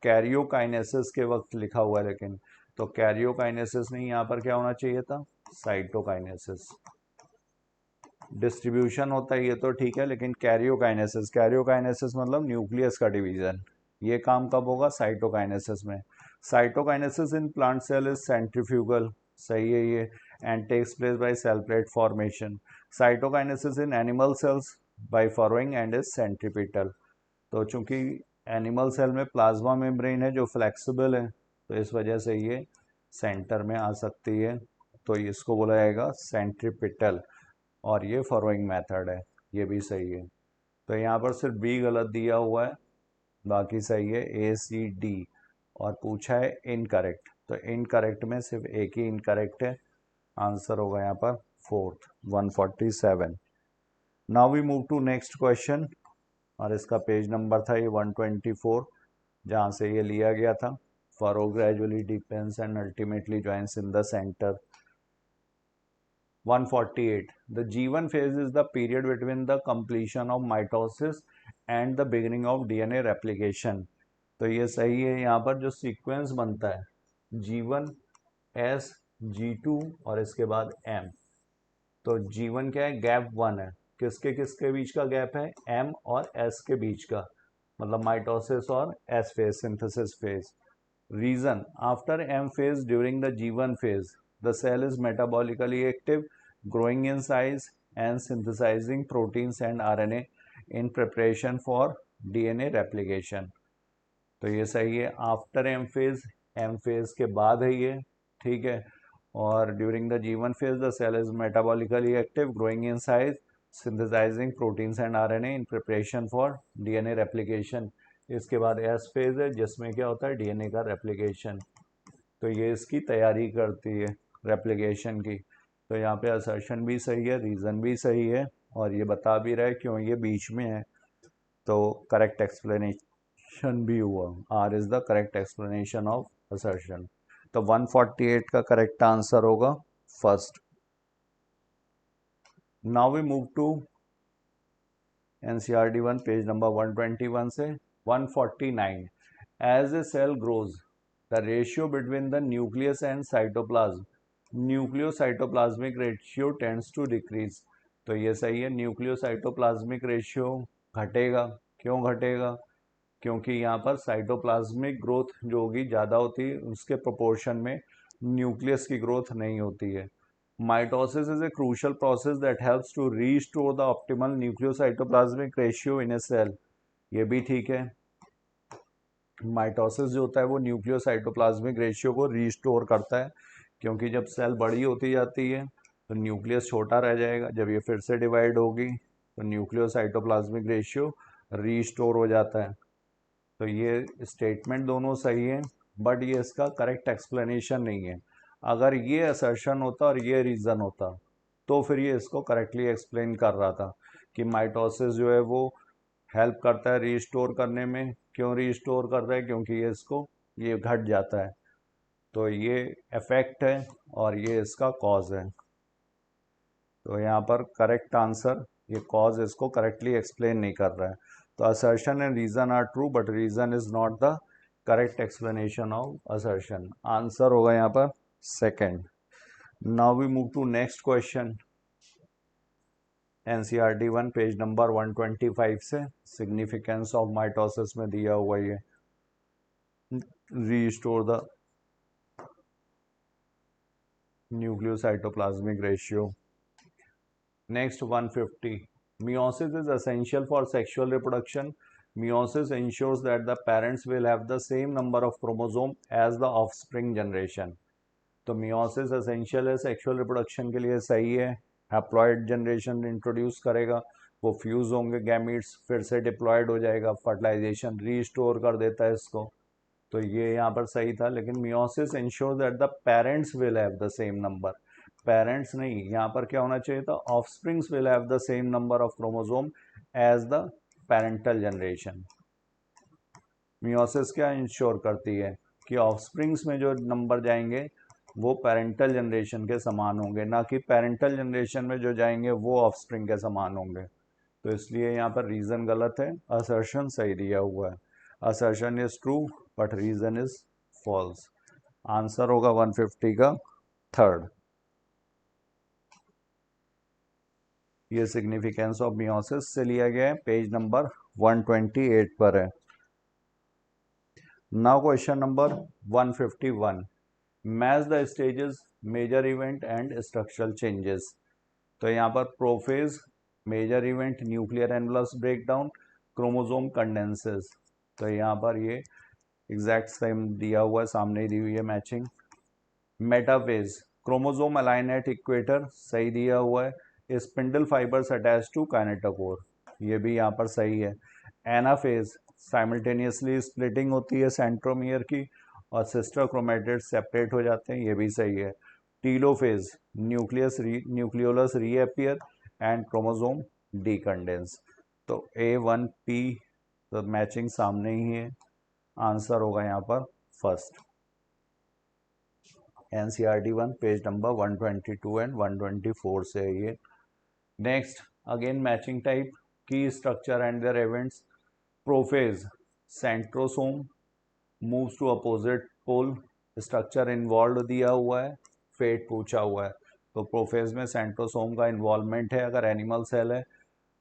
Karyokinesis के वक्त लिखा हुआ है, लेकिन तो कैरियोकाइनेसिस नहीं, यहाँ पर क्या होना चाहिए था, साइटोकाइनेसिस। डिस्ट्रीब्यूशन होता है ये तो ठीक है, लेकिन कैरियोकाइनेसिस, कैरियोकाइनेसिस मतलब न्यूक्लियस का डिवीजन, ये काम कब होगा, साइटोकाइनेसिस में। Cytokinesis in plant cell is centrifugal, सही है ये, and takes place by cell plate formation. Cytokinesis in animal cells by furrowing and is centripetal. तो चूंकि एनिमल सेल में प्लाज्मा मेम्ब्रेन है जो फ्लेक्सिबल है, तो इस वजह से ये सेंटर में आ सकती है, तो इसको बोला जाएगा सेंट्रीपिटल। और ये फॉरोइंग मेथड है, ये भी सही है। तो यहाँ पर सिर्फ बी गलत दिया हुआ है, बाकी सही है ए सी डी। और पूछा है इनकरेक्ट, तो इनकरेक्ट में सिर्फ एक ही इनकरेक्ट है, आंसर होगा यहाँ पर fourth 147। Now we move to next question, और इसका पेज नंबर था ये 124, जहाँ से ये लिया गया था। Furrow gradually depends and ultimately joins in the centre. 148. The G1 phase is the period between the completion of mitosis and the beginning of DNA replication. तो ये सही है, यहाँ पर जो सीक्वेंस बनता है G1 S G2 और इसके बाद M, तो G1 क्या है, गैप 1 है, किसके किसके बीच का गैप है, M और S के बीच का, मतलब माइटोसिस और S phase, synthesis phase. Reason, after M phase during the G1 phase the cell is metabolically active, growing in size and synthesizing proteins and RNA in preparation for DNA replication। तो ये सही है, after M phase के बाद है ये, ठीक है। और during the G1 phase the cell is metabolically active, growing in size, synthesizing proteins and RNA in preparation for DNA replication। इसके बाद एस फेज है जिसमें क्या होता है, डीएनए का रेप्लिकेशन, तो ये इसकी तैयारी करती है रेप्लिकेशन की। तो यहाँ पे असर्शन भी सही है, रीज़न भी सही है, और ये बता भी रहा है क्यों ये बीच में है, तो करेक्ट एक्सप्लेनेशन भी हुआ, R is the correct explanation of assertion. तो 148 का करेक्ट आंसर होगा first. Now we move to NCERT 1 page number 121 से 149। As a cell grows the ratio between the nucleus and cytoplasm, nucleocytoplasmic ratio tends to decrease। तो ये सही है, nucleocytoplasmic ratio घटेगा, क्यों घटेगा, क्योंकि यहाँ पर साइटोप्लाज्मिक ग्रोथ जो होगी ज़्यादा होती है, उसके प्रोपोर्शन में न्यूक्लियस की ग्रोथ नहीं होती है। Mitosis is a crucial process that helps to restore the optimal nucleocytoplasmic ratio in a cell, ये भी ठीक है। माइटोसिस जो होता है वो न्यूक्लियोसाइटोप्लाज्मिक रेशियो को रीस्टोर करता है, क्योंकि जब सेल बड़ी होती जाती है तो न्यूक्लियस छोटा रह जाएगा, जब ये फिर से डिवाइड होगी तो न्यूक्लियोसाइटोप्लाज्मिक रेशियो रीस्टोर हो जाता है। तो ये स्टेटमेंट दोनों सही है, बट ये इसका करेक्ट एक्सप्लेनेशन नहीं है। अगर ये असर्शन होता और ये रीज़न होता तो फिर ये इसको करेक्टली एक्सप्लेन कर रहा था कि माइटोसिस जो है वो हेल्प करता है रीस्टोर करने में। क्यों रीस्टोर कर रहा है, क्योंकि ये इसको ये घट जाता है, तो ये इफेक्ट है और ये इसका कॉज है। तो यहाँ पर करेक्ट आंसर, ये कॉज इसको करेक्टली एक्सप्लेन नहीं कर रहा है। तो assertion and reason are true, but reason is not the correct explanation of assertion. Answer होगा यहाँ पर second. Now we move to next question, NCERT 1 page number 125 से। सिग्निफिकेंस ऑफ माइटोसिस में दिया हुआ ये restore the nucleocytoplasmic ratio. Next 150, meiosis is essential for sexual reproduction. Meiosis ensures that the parents will have the same number of chromosome as the offspring generation। तो meiosis essential है sexual reproduction के लिए, सही है। Haploid generation introduce करेगा, वो fuse होंगे gametes, फिर से डिप्लॉयड हो जाएगा, फर्टिलाइजेशन रीस्टोर कर देता है इसको, तो ये यहाँ पर सही था। लेकिन meiosis ensure that the parents will have the same number, parents नहीं, यहाँ पर क्या होना चाहिए था, offsprings will have the same number of chromosome as the parental generation. Meiosis क्या इंश्योर करती है कि ऑफस्प्रिंग्स में जो नंबर जाएंगे वो पेरेंटल जनरेशन के समान होंगे, ना कि पेरेंटल जनरेशन में जो जाएंगे वो ऑफस्प्रिंग के समान होंगे। तो इसलिए यहाँ पर रीजन गलत है, असर्शन सही दिया हुआ है। Assertion is true but reason is false. Answer होगा 150 का थर्ड। ये सिग्निफिकेंस ऑफ मियोसिस से लिया गया है, पेज नंबर 128 पर है। Now question number 151, match the stages major event and structural changes. तो यहाँ पर prophase, major event nuclear envelopes breakdown, chromosome condenses. तो यहाँ पर ये एग्जैक्ट सेम दिया हुआ है, सामने ही दी हुई है matching. Metaphase, chromosome align at equator, सही दिया हुआ है। Spindle fibres attach to kinetochore, ये भी यहाँ पर सही है। एनाफेज, साइमल्टेनियसली स्प्लिटिंग होती है सेंट्रोमियर की और सिस्टर क्रोमेटिड सेपरेट हो जाते हैं, ये भी सही है। Telophase, nucleolus reappear and chromosome decondense. तो A1P तो मैचिंग सामने ही है, आंसर होगा यहाँ पर first. NCERT 1 page number 122 and 124 से है ये। Next again matching type, key structure and their events. Prophase, centrosome moves to opposite pole, structure involve दिया हुआ है, फेट पूछा हुआ है। तो प्रोफेज में सेंट्रोसोम का इन्वॉल्वमेंट है अगर एनिमल सेल है,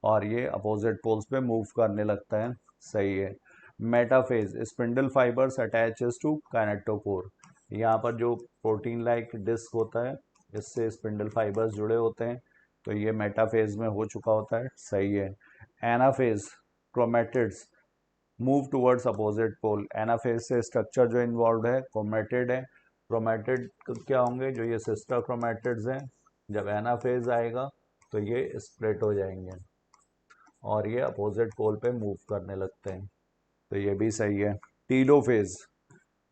और ये अपोजिट पोल्स पे मूव करने लगता है, सही है। Metaphase, spindle fibres attaches to kinetochore, यहाँ पर जो प्रोटीन लाइक डिस्क होता है इससे स्पिंडल फाइबर्स जुड़े होते हैं, तो ये मेटाफेज में हो चुका होता है, सही है। Anaphase, chromatids move towards opposite pole, anaphase से स्ट्रक्चर जो इन्वॉल्व है क्रोमेटिड है। क्रोमेटिड क्या होंगे, जो ये सिस्टर क्रोमेटिड्स हैं, जब एनाफेज आएगा तो ये स्प्लिट हो जाएंगे और ये अपोजिट पोल पे मूव करने लगते हैं, तो ये भी सही है। Telophase,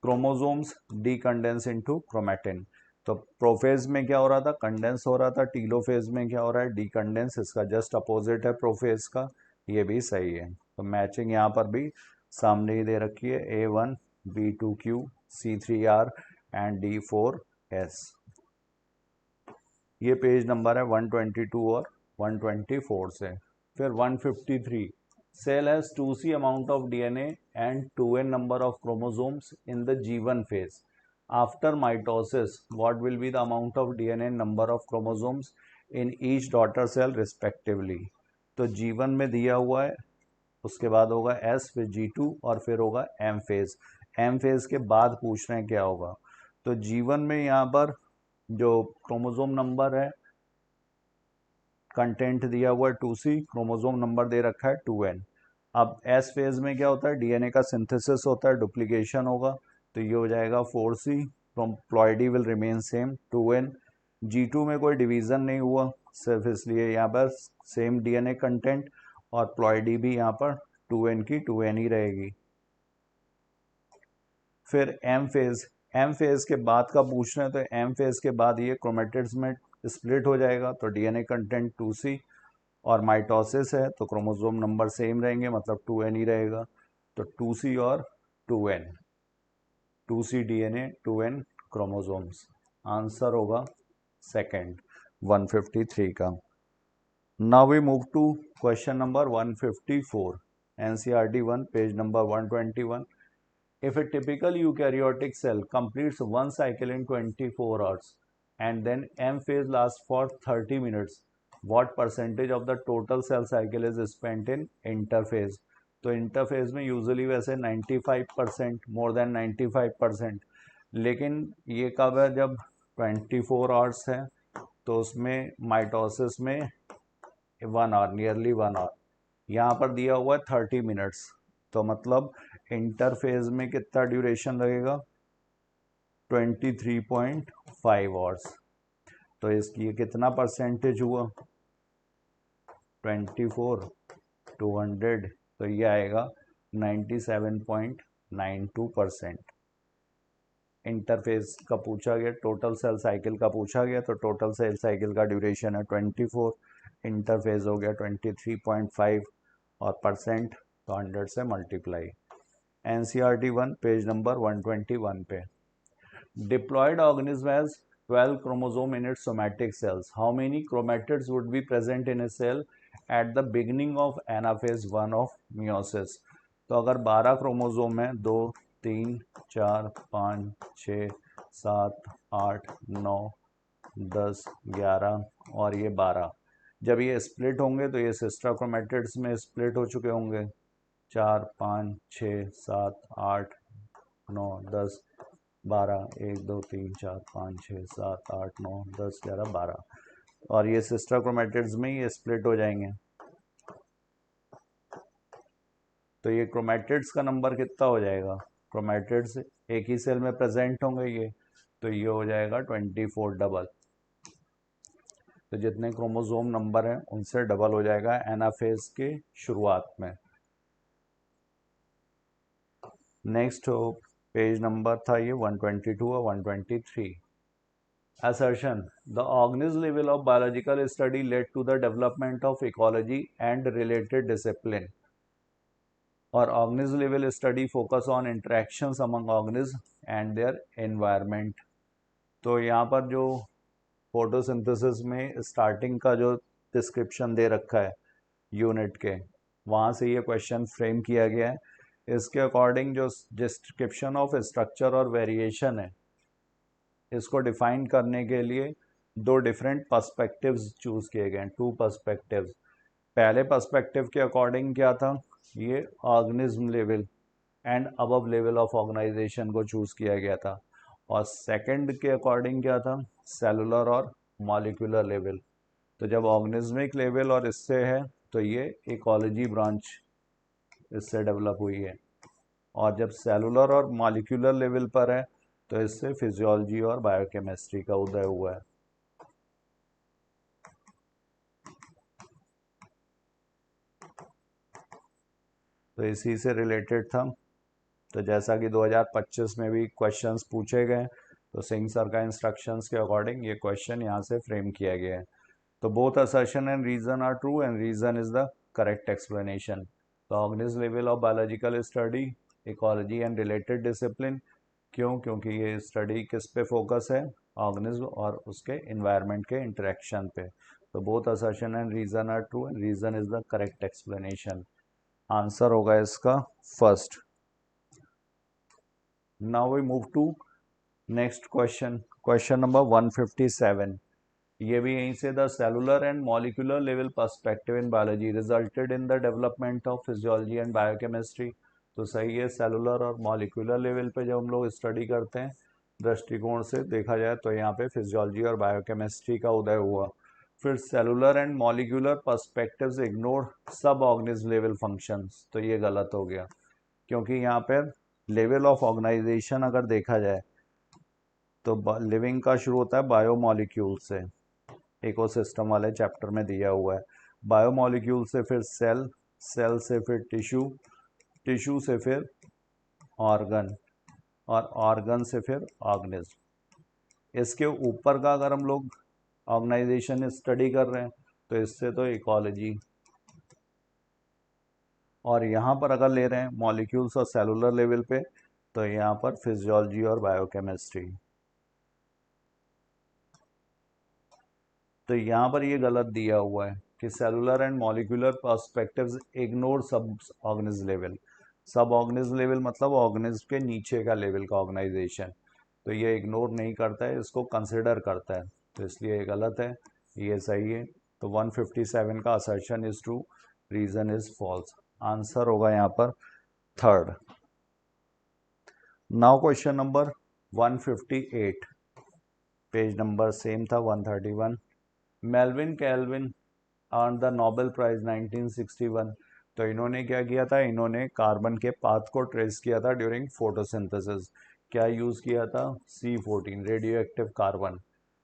chromosomes decondense into chromatin. तो प्रोफेज में क्या हो रहा था, कंडेंस हो रहा था, टीलोफेज में क्या हो रहा है, डीकंडेंस, इसका जस्ट अपोजिट है प्रोफेज का, ये भी सही है। तो मैचिंग यहाँ पर भी सामने ही दे रखी है, A1 B2Q C3R and D4S। ये पेज नंबर है 122 और 124 से। फिर 153, cell has 2C amount of DNA and 2N number of chromosomes in the G1 phase. After mitosis, what will be the amount of DNA and number of chromosomes in each daughter cell respectively? तो G1 में दिया हुआ है, उसके बाद होगा S, फिर G2 और फिर होगा M फेज। M फेज के बाद पूछ रहे हैं क्या होगा। तो G1 में यहाँ पर जो क्रोमोसोम नंबर है, कंटेंट दिया हुआ है 2C, क्रोमोसोम नंबर दे रखा है 2N। अब एस फेज में क्या होता है, डीएनए का सिंथेसिस होता है, डुप्लीकेशन होगा, तो ये हो जाएगा 4C, from ploidy will remain same 2N। G2 में कोई डिवीजन नहीं हुआ, सिर्फ इसलिए यहाँ पर सेम डीएनए कंटेंट और प्लॉइडी भी यहाँ पर 2N की 2N ही रहेगी। फिर एम फेज के बाद का पूछ रहे हैं, तो एम फेज के बाद ये क्रोमेटिड्स में स्प्लिट हो जाएगा, तो डीएनए कंटेंट 2C और माइटोसिस है तो क्रोमोसोम नंबर सेम रहेंगे, मतलब 2N ही रहेगा, तो 2C और 2N, 2C DNA 2N chromosomes, answer होगा सेकंड 153 का। Now we move to question number 154, NCERT 1 page number 121। If a typical eukaryotic cell completes one cycle in 24 hours and then M phase lasts for 30 minutes, what percentage of the total cell cycle is spent in interphase? तो interphase में usually वैसे 95%, more than 95%, लेकिन ये कब है, जब 24 hours है, तो उसमें माइटोसिस में 1 आवर, नियरली 1 आवर, यहाँ पर दिया हुआ है 30 मिनट्स, तो मतलब इंटरफेज में कितना ड्यूरेशन लगेगा, 23.5 आवर्स। तो इसकी ये कितना परसेंटेज हुआ, 24 200, तो ये आएगा 97.92%। इंटरफेस का पूछा गया, टोटल सेल साइकिल का पूछा गया, तो टोटल सेल साइकिल का ड्यूरेशन है 24, इंटरफेस हो गया 23.5 और परसेंट तो 100 से मल्टीप्लाई। एनसीईआरटी 1 पेज नंबर 121 पे। Diploid organism has 12 chromosome in its somatic cells. How many chromatids would be present in a cell at the beginning of anaphase 1 of meiosis? तो अगर 12 chromosome है, 2 3 4 5 6 7 8 9 10 11 और ये 12, जब ये स्प्लिट होंगे तो ये सिस्टर क्रोमेटिड्स में स्प्लिट हो चुके होंगे, 4 5 6 7 8 9 10 12 1 2 3 4 5 6 7 8 9 10 11 12, और ये सिस्टर क्रोमेटिड्स में ये स्प्लिट हो जाएंगे। तो ये क्रोमेटिड्स का नंबर कितना हो जाएगा, क्रोमेटिड्स एक ही सेल में प्रेजेंट होंगे ये, तो ये हो जाएगा 24 डबल। तो जितने क्रोमोसोम नंबर हैं उनसे डबल हो जाएगा एनाफेज के शुरुआत में। नेक्स्ट पेज नंबर था ये 122 और 123। Assertion: The organism level of biological study led to the development of ecology and related discipline. और organism level study focus on interactions among organisms and their environment. तो यहाँ पर जो फोटोसिंथेसिस में starting का जो डिस्क्रिप्शन दे रखा है यूनिट के, वहाँ से ये क्वेश्चन फ्रेम किया गया है। इसके अकॉर्डिंग जो डिस्क्रिप्शन ऑफ स्ट्रक्चर और वेरिएशन है, इसको डिफाइन करने के लिए दो डिफरेंट पर्सपेक्टिव्स चूज किए गए हैं, 2 पर्सपेक्टिव्स। पहले पर्सपेक्टिव के अकॉर्डिंग क्या था, ये organism level and above level of organisation को चूज किया गया था, और सेकंड के अकॉर्डिंग क्या था, सेलुलर और मॉलिक्यूलर लेवल। तो जब ऑर्गेनिज्मिक लेवल और इससे है तो ये इकोलॉजी ब्रांच इससे डेवलप हुई है, और जब सेलुलर और मॉलिक्यूलर लेवल पर है तो इससे फिजियोलॉजी और बायोकेमिस्ट्री का उदय हुआ है। तो इसी से रिलेटेड था। तो जैसा कि 2025 में भी क्वेश्चंस पूछे गए, तो सिंह सर का इंस्ट्रक्शंस के अकॉर्डिंग ये क्वेश्चन यहाँ से फ्रेम किया गया है। तो both assertion and reason are true and reason is the correct explanation. तो organism level of biological study, ecology and related discipline. क्यों? क्योंकि ये स्टडी किस पे फोकस है, ऑर्गेनिज्म और उसके इन्वायरमेंट के इंटरेक्शन पे। तो both assertion and reason are true and reason is the correct explanation. Answer होगा इसका first. Now we move to next question, question number 157। ये भी यहीं से, the cellular and molecular level perspective in biology resulted in the development of physiology and biochemistry. तो सही है, cellular और मॉलिक्यूलर लेवल पे जब हम लोग स्टडी करते हैं दृष्टिकोण से देखा जाए तो यहाँ पे फिजियोलॉजी और बायोकेमिस्ट्री का उदय हुआ। फिर cellular and molecular perspectives ignore सब ऑर्गेनिज्म लेवल फंक्शंस। तो ये गलत हो गया, क्योंकि यहाँ पर लेवल ऑफ ऑर्गेनाइजेशन अगर देखा जाए तो लिविंग का शुरू होता है बायोमॉलिक्यूल से, इकोसिस्टम वाले चैप्टर में दिया हुआ है। बायोमॉलिक्यूल से फिर सेल, सेल से फिर टिश्यू, टिश्यू से फिर ऑर्गन, और ऑर्गन से फिर ऑर्गेनिज्म। इसके ऊपर का अगर हम लोग ऑर्गेनाइजेशन स्टडी कर रहे हैं तो इससे तो इकोलॉजी, और यहाँ पर अगर ले रहे हैं मॉलिक्यूल्स और सेलुलर लेवल पे तो यहाँ पर फिजियोलॉजी और बायोकेमिस्ट्री। तो यहाँ पर ये गलत दिया हुआ है कि cellular and molecular perspectives ignore सब ऑर्गेनिज्म लेवल। सब ऑर्गेनिज्म लेवल मतलब ऑर्गेनिज्म के नीचे का लेवल का ऑर्गेनाइजेशन, तो ये इग्नोर नहीं करता है, इसको कंसिडर करता है, तो इसलिए ये गलत है, ये सही है। तो 157 का assertion is true, reason is false. Answer होगा यहाँ पर third. Now question number 158, page number same था 131। Melvin Calvin earn the Nobel prize 1961। तो इन्होंने क्या किया था, इन्होंने कार्बन के पाथ को ट्रेस किया था ड्यूरिंग फोटोसिंथेसिस। क्या यूज किया था, C14 रेडियो एक्टिव कार्बन।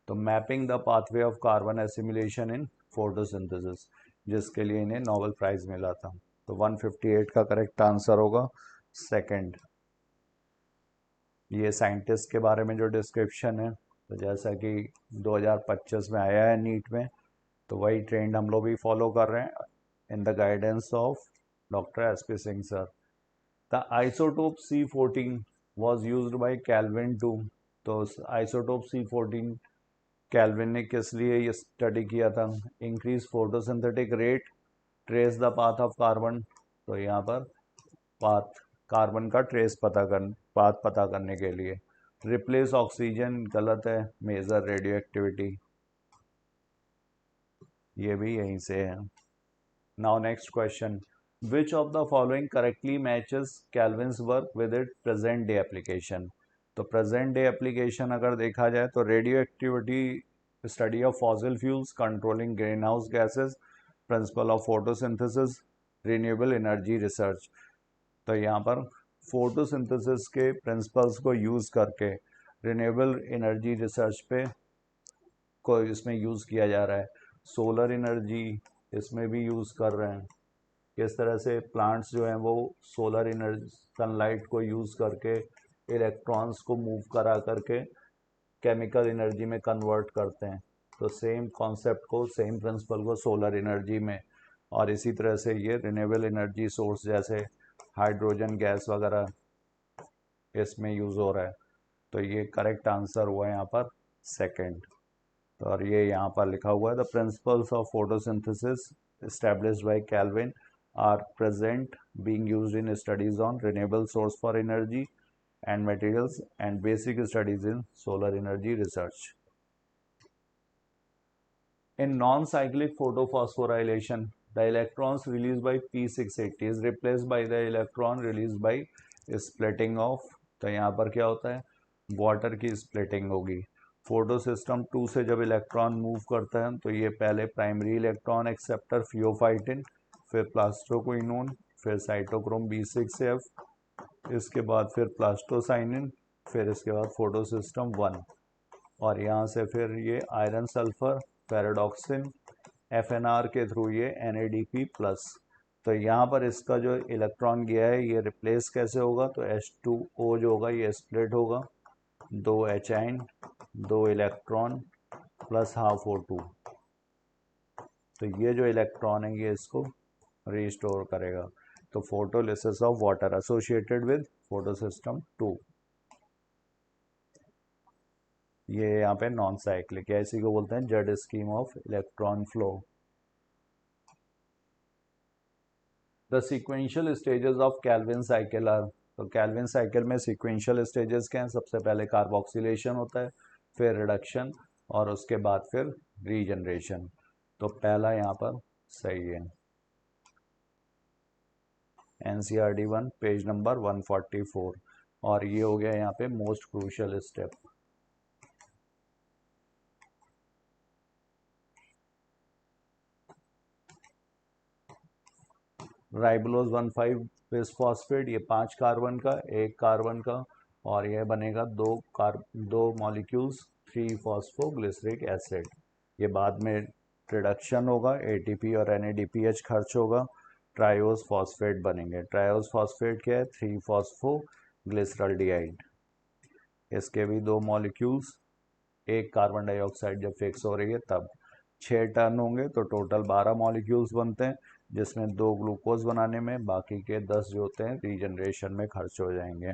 तो mapping the pathway of carbon assimilation in photosynthesis, जिसके लिए इन्हें नोबेल प्राइज मिला था। तो 158 का करेक्ट आंसर होगा सेकंड। ये साइंटिस्ट के बारे में जो डिस्क्रिप्शन है, तो जैसा कि 2025 में आया है नीट में, तो वही ट्रेंड हम लोग भी फॉलो कर रहे हैं in the guidance of doctor SP. Singh sir. The isotope C14 was used by Kelvin too। तो आइसोटोप C14 कैल्विन ने किस लिए ये स्टडी किया था? Increase photosynthetic rate, trace the path of carbon. तो यहाँ पर पाथ कार्बन का पाथ पता करने के लिए। रिप्लेस ऑक्सीजन गलत है, मेजर रेडियो एक्टिविटी, ये भी यहीं से है। Now next question, which of the following correctly matches Calvin's work with it present day application? तो प्रेजेंट डे एप्लीकेशन अगर देखा जाए तो radioactivity, study of fossil fuels, controlling greenhouse gases, principle of photosynthesis, renewable energy research. तो यहाँ पर photosynthesis के principles को यूज़ करके रिन्यूएबल एनर्जी रिसर्च पे को इसमें यूज़ किया जा रहा है। सोलर एनर्जी इसमें भी यूज़ कर रहे हैं, किस तरह से प्लांट्स जो हैं वो सोलर एनर्जी सनलाइट को यूज़ करके इलेक्ट्रॉन्स को मूव करा करके केमिकल एनर्जी में कन्वर्ट करते हैं। तो सेम कॉन्सेप्ट को, सेम प्रिंसिपल को सोलर एनर्जी में, और इसी तरह से ये रिन्यूएबल एनर्जी सोर्स जैसे हाइड्रोजन गैस वगैरह इसमें यूज़ हो रहा है। तो ये करेक्ट आंसर हुआ है यहाँ पर सेकंड। तो और ये यहाँ पर लिखा हुआ है, the principles of photosynthesis established by Kelvin are present being used in studies on renewable source for energy and materials and basic studies in solar energy research. In non-cyclic photophosphorylation, the electrons released by P680 is replaced by the electron released by splitting of। तो यहाँ पर क्या होता है, water की splitting होगी। Photo system 2 से जब इलेक्ट्रॉन मूव करता है तो ये पहले प्राइमरी इलेक्ट्रॉन एक्सेप्टर फियोफाइटिन, फिर प्लास्टोक्विनोन, फिर साइटोक्रोम B6F, इसके बाद फिर प्लास्टोसाइनिन, फिर इसके बाद फोटो सिस्टम 1, और यहाँ से फिर ये आयरन सल्फर पैराडॉक्सिन FNR के थ्रू ये NADP+। तो यहाँ पर इसका जो इलेक्ट्रॉन गया है ये रिप्लेस कैसे होगा? तो H2O जो होगा ये स्प्लिट होगा, 2 एचाइन, 2 इलेक्ट्रॉन प्लस हाफ O2। तो ये जो इलेक्ट्रॉन है ये इसको रिस्टोर करेगा। तो photolysis of water associated with photo system 2। ये यहाँ पे नॉन साइक्लिक है, इसी को बोलते हैं Z scheme of electron flow. The sequential stages of Calvin cycle are. तो कैल्विन साइकिल में सीक्वेंशियल स्टेजेस क्या हैं? सबसे पहले कार्बोक्सिलेशन होता है, फिर रिडक्शन, और उसके बाद फिर रीजनरेशन। तो पहला यहाँ पर सही है, NCERT 1 पेज नंबर 144। और ये हो गया यहाँ पे मोस्ट क्रूशियल स्टेप। राइबोलोज 1,5 बिसफॉस्फेट, ये 5 कार्बन का, 1 कार्बन का, और यह बनेगा दो मॉलिक्यूल्स 3 फॉस्फोग्लिसरिक एसिड। ये बाद में रिडक्शन होगा, ATP और NADPH खर्च होगा, ट्रायोस फॉस्फेट बनेंगे। ट्रायोस फॉस्फेट क्या है? 3 फॉस्फोग्लिसरल्डिहाइड। इसके भी 2 मॉलिक्यूल्स, 1 कार्बन डाइऑक्साइड जब फिक्स हो रही है तब 6 टर्न होंगे, तो टोटल 12 मॉलिक्यूल्स बनते हैं, जिसमें 2 ग्लूकोज बनाने में, बाकी के 10 जो होते हैं रीजनरेशन में खर्च हो जाएंगे।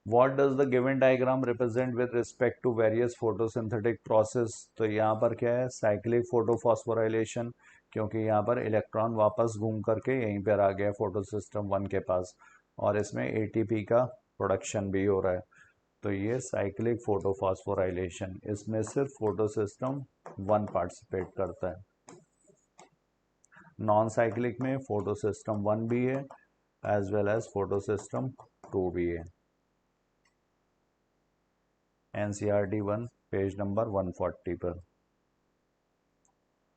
What does the given diagram represent with respect to various photosynthetic process? तो यहाँ पर क्या है? साइक्लिक फोटोफॉस्फोराइलेशन, क्योंकि यहाँ पर इलेक्ट्रॉन वापस घूम करके यहीं पर आ गया फोटो सिस्टम 1 के पास, और इसमें ATP का प्रोडक्शन भी हो रहा है। तो ये साइक्लिक फोटोफॉस्फोराइलेशन, इसमें सिर्फ फोटो सिस्टम 1 पार्टिसिपेट करता है। नॉन साइक्लिक में फोटो सिस्टम 1 भी है as well as photo system 2 भी है। NCERT 1 पेज नंबर 140 पर।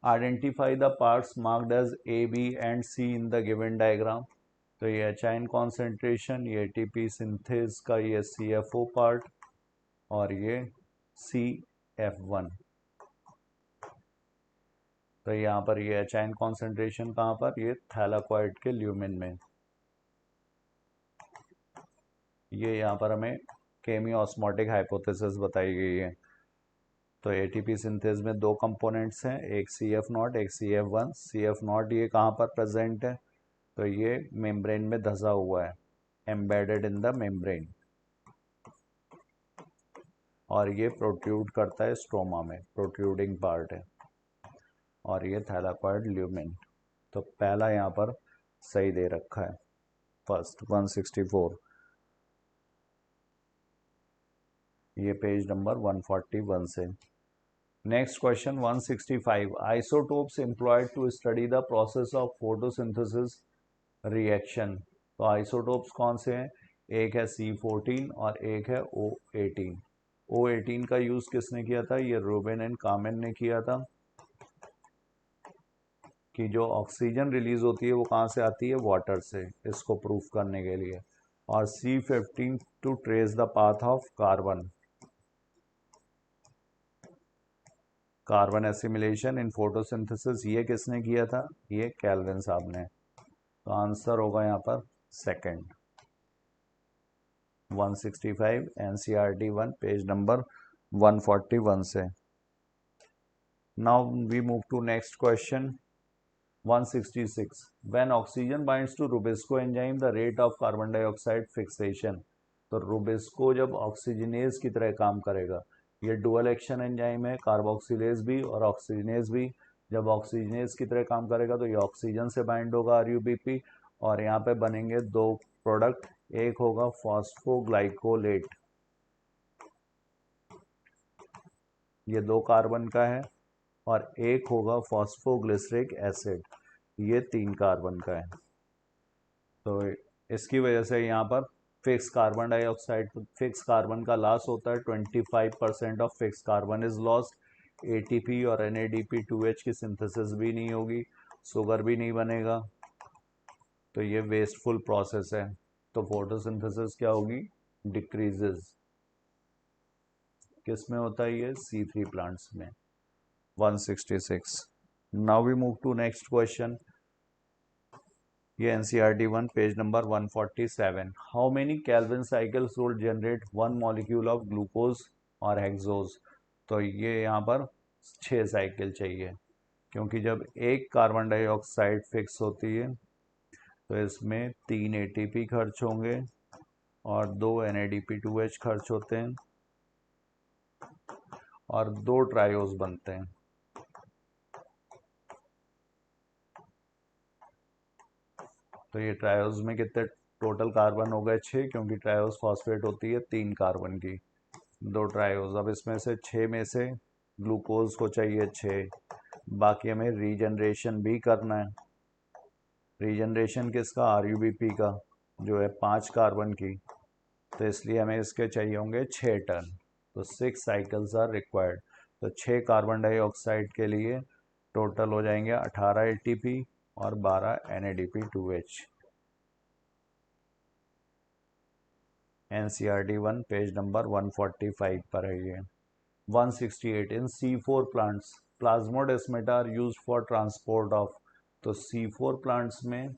Identify the parts marked as A, B and C in the given diagram. तो ये एचाइन कॉन्सेंट्रेशन, ये ATP सिंथेस का ये CFO पार्ट, और ये CF1। तो यहाँ पर ये एचाइन कॉन्सेंट्रेशन कहाँ पर? ये थैलाकॉइड के ल्यूमिन में। ये यहाँ पर हमें केमी ऑस्मोटिक हाइपोथेसिस बताई गई है। तो एटीपी सिंथेस में दो कंपोनेंट्स हैं, एक CF0 एक CF1। CF0 ये कहाँ पर प्रेजेंट है, तो ये मेम्ब्रेन में धंसा हुआ है, एम्बेडेड इन द मेम्ब्रेन, और ये प्रोट्रूड करता है स्ट्रोमा में, प्रोट्रूडिंग पार्ट है, और ये थैलाकॉइड ल्यूमेन। तो पहला यहाँ पर सही दे रखा है, फर्स्ट 164। ये पेज नंबर 141 से। Next question 165, isotopes employed to study the process of photosynthesis reaction. तो आइसोटोप्स कौन से हैं, एक है C14 और एक है O18। O18 का यूज किसने किया था, ये रूबेन एंड कामेन ने किया था, कि जो ऑक्सीजन रिलीज होती है वो कहाँ से आती है, वाटर से, इसको प्रूफ करने के लिए। और C15 to trace the path of carbon, carbon assimilation in photosynthesis, ये किसने किया था, ये कैल्विन साहब ने। तो आंसर होगा यहाँ पर सेकंड, 165 NCERT 1 पेज नंबर 141 से। Now we move to next question 166, when oxygen binds to Rubisco enzyme the rate of carbon dioxide fixation। तो रुबिस्को जब ऑक्सीजनेज की तरह काम करेगा, ये डुअल एक्शन एंजाइम है, कार्बोक्सिलेज भी और ऑक्सीजनेज भी। जब ऑक्सीजनेज की तरह काम करेगा तो ये ऑक्सीजन से बाइंड होगा RUBP, और यहाँ पे बनेंगे दो प्रोडक्ट, एक होगा फॉस्फोग्लाइकोलेट, ये 2 कार्बन का है, और एक होगा फॉस्फोग्लिसरिक एसिड, ये 3 कार्बन का है। तो इसकी वजह से यहाँ पर fix carbon dioxide, fix carbon का लॉस होता है, 25% of fix carbon is lost. ATP और NADP2H की सिंथेसिस भी नहीं होगी, शुगर भी नहीं बनेगा, तो ये वेस्टफुल प्रोसेस है। तो फोटोसिंथेसिस क्या होगी, डिक्रीजेस। किस में होता है ये, C3 प्लांट्स में। 166। Now we move to next question, ये NCERT 1 page number 147, how many Calvin cycles will generate 1 molecule of glucose और हेक्सोज। तो ये यहाँ पर 6 साइकिल चाहिए, क्योंकि जब एक कार्बन डाइऑक्साइड फिक्स होती है तो इसमें 3 ATP खर्च होंगे और 2 NADP2H खर्च होते हैं और 2 ट्रायोज बनते हैं। तो ये ट्रायोज में कितने टोटल कार्बन हो गए, 6, क्योंकि ट्रायोज फॉस्फेट होती है 3 कार्बन की, 2 ट्रायोज। अब इसमें से 6 में से ग्लूकोज को चाहिए 6, बाकी हमें रीजनरेशन भी करना है। रीजनरेशन किसका, RUBP का, जो है 5 कार्बन की, तो इसलिए हमें इसके चाहिए होंगे 6 टन। तो 6 साइकिल्स आर रिक्वायर्ड। तो 6 कार्बन डाइऑक्साइड के लिए टोटल हो जाएंगे 18 ATP और 12 NADP2H। NCERT 1 पेज नंबर 145 पर है ये। 168, in C4 plants plasmodesmata are used for transport of. तो C4 प्लांट्स में